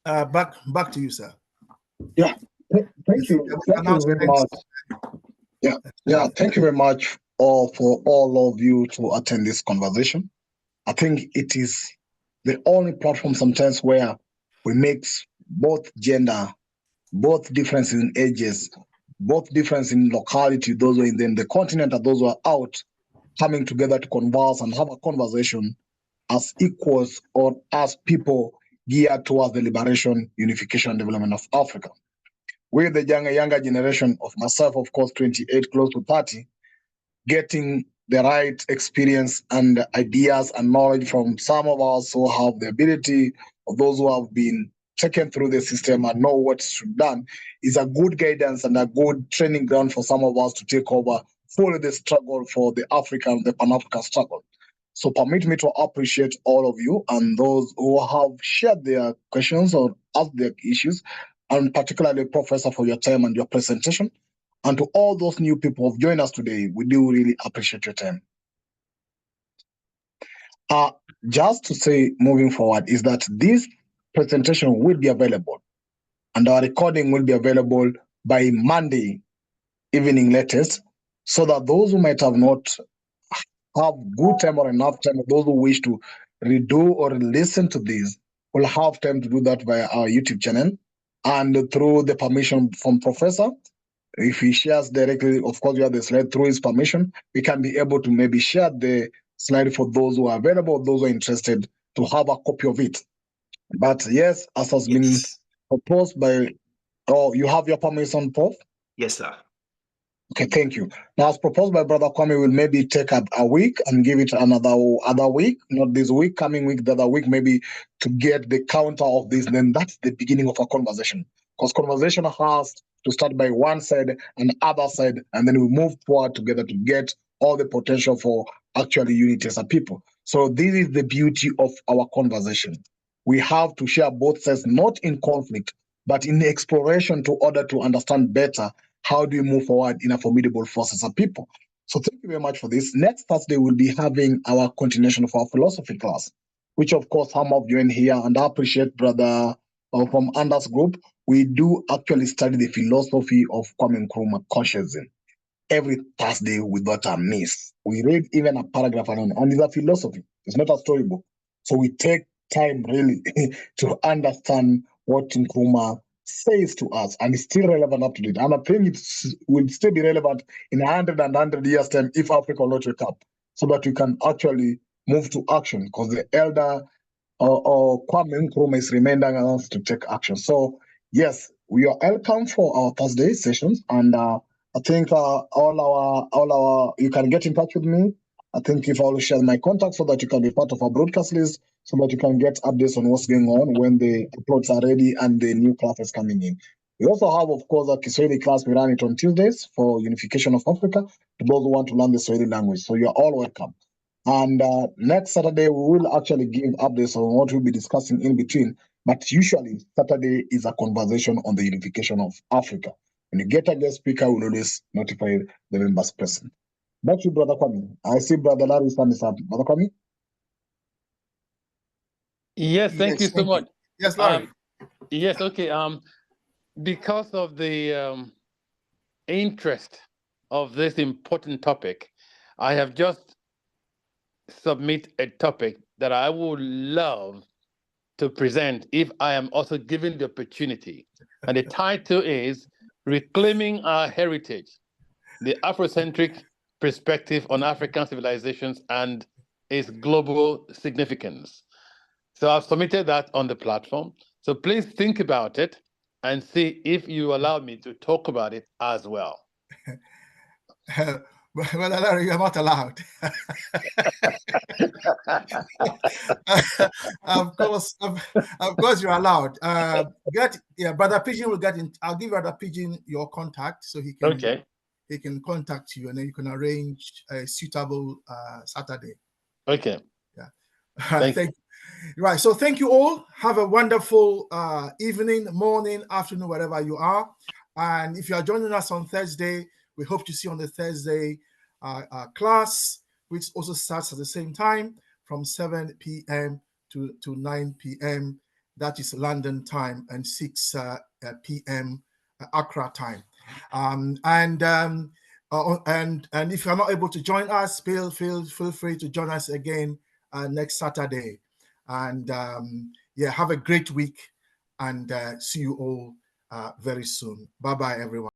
back to you, sir. Yeah, thank you very much. Yeah, thank you very much for all of you to attend this conversation. I think it is the only platform sometimes where we mix both gender, both difference in ages, both difference in locality, those who are in the continent and those who are out, coming together to converse and have a conversation as equals or as people geared towards the liberation, unification, and development of Africa. With the younger generation of myself, of course, 28, close to 30, getting the right experience and ideas and knowledge from some of us who have the ability, of those who have been taken through the system and know what should be done, is a good guidance and a good training ground for some of us to take over fully the struggle for the Pan-African struggle. So permit me to appreciate all of you and those who have shared their questions or asked their issues, and particularly Professor for your time and your presentation. And to all those new people who have joined us today, we do really appreciate your time. Just to say, moving forward, is that this presentation will be available and our recording will be available by Monday evening latest, so that those who might have not have good time or enough time, or those who wish to redo or listen to this will have time to do that via our YouTube channel and through the permission from Professor. If he shares directly, of course, you have the slide through his permission, we can be able to maybe share the slide for those who are available, those who are interested to have a copy of it. But yes, as has been proposed by, you have your permission, Prof? Yes, sir. Okay, thank you. Now, as proposed by Brother Kwame, we'll maybe take a week and give it other week, not this week, coming week, the other week, maybe to get the counter of this. Then that's the beginning of a conversation. Because conversation has to start by one side and other side, and then we move forward together to get all the potential for actually unity as a people. So this is the beauty of our conversation. We have to share both sides, not in conflict, but in exploration to order to understand better how do we move forward in a formidable force as a people? So thank you very much for this. Next Thursday, we'll be having our continuation of our philosophy class, which of course some of you in here, and I appreciate brother from Anders group. We do actually study the philosophy of Kwame Nkrumah consciousness every Thursday without a miss. We read even a paragraph and it's a philosophy. It's not a storybook. So we take time really to understand what Nkrumah says to us, and it's still relevant up to date. And I think it will still be relevant in 100 years' time if Africa will not wake up, so that we can actually move to action, because the elder or Kwame Nkrumah is reminding us to take action. So yes, we are welcome for our Thursday sessions, and I think all our you can get in touch with me. I think if I will share my contact so that you can be part of our broadcast list, so that you can get updates on what's going on when the uploads are ready and the new classes coming in. We also have, of course, a Kiswahili class. We run it on Tuesdays for unification of Africa to those who want to learn the Swahili language. So you're all welcome. And next Saturday, we will actually give updates on what we'll be discussing in between. But usually, Saturday is a conversation on the unification of Africa. When you get a guest speaker, we'll always notify the members present. Back to Brother Kwame. I see Brother Larry stand is up. Brother Kwame? Yes, thank you so much. Yes, Larry. Yes, okay. Because of the interest of this important topic, I have just submit a topic that I would love to present if I am also given the opportunity. And the title is Reclaiming Our Heritage, the Afrocentric Perspective on African Civilizations and its Global Significance. So I've submitted that on the platform. So please think about it and see if you allow me to talk about it as well. Well, Larry, you're not allowed. Of course, you're allowed. Brother Pigeon will get in. I'll give Brother Pigeon your contact so he can he can contact you, and then you can arrange a suitable Saturday. Okay. Yeah. Thank you. Right. So thank you all. Have a wonderful evening, morning, afternoon, wherever you are. And if you are joining us on Thursday, we hope to see you on the Thursday class, which also starts at the same time from 7 p.m. to 9 p.m. That is London time, and 6 p.m. Accra time. And if you're not able to join us, feel free to join us again next Saturday. And yeah, have a great week, and see you all very soon. Bye-bye, everyone.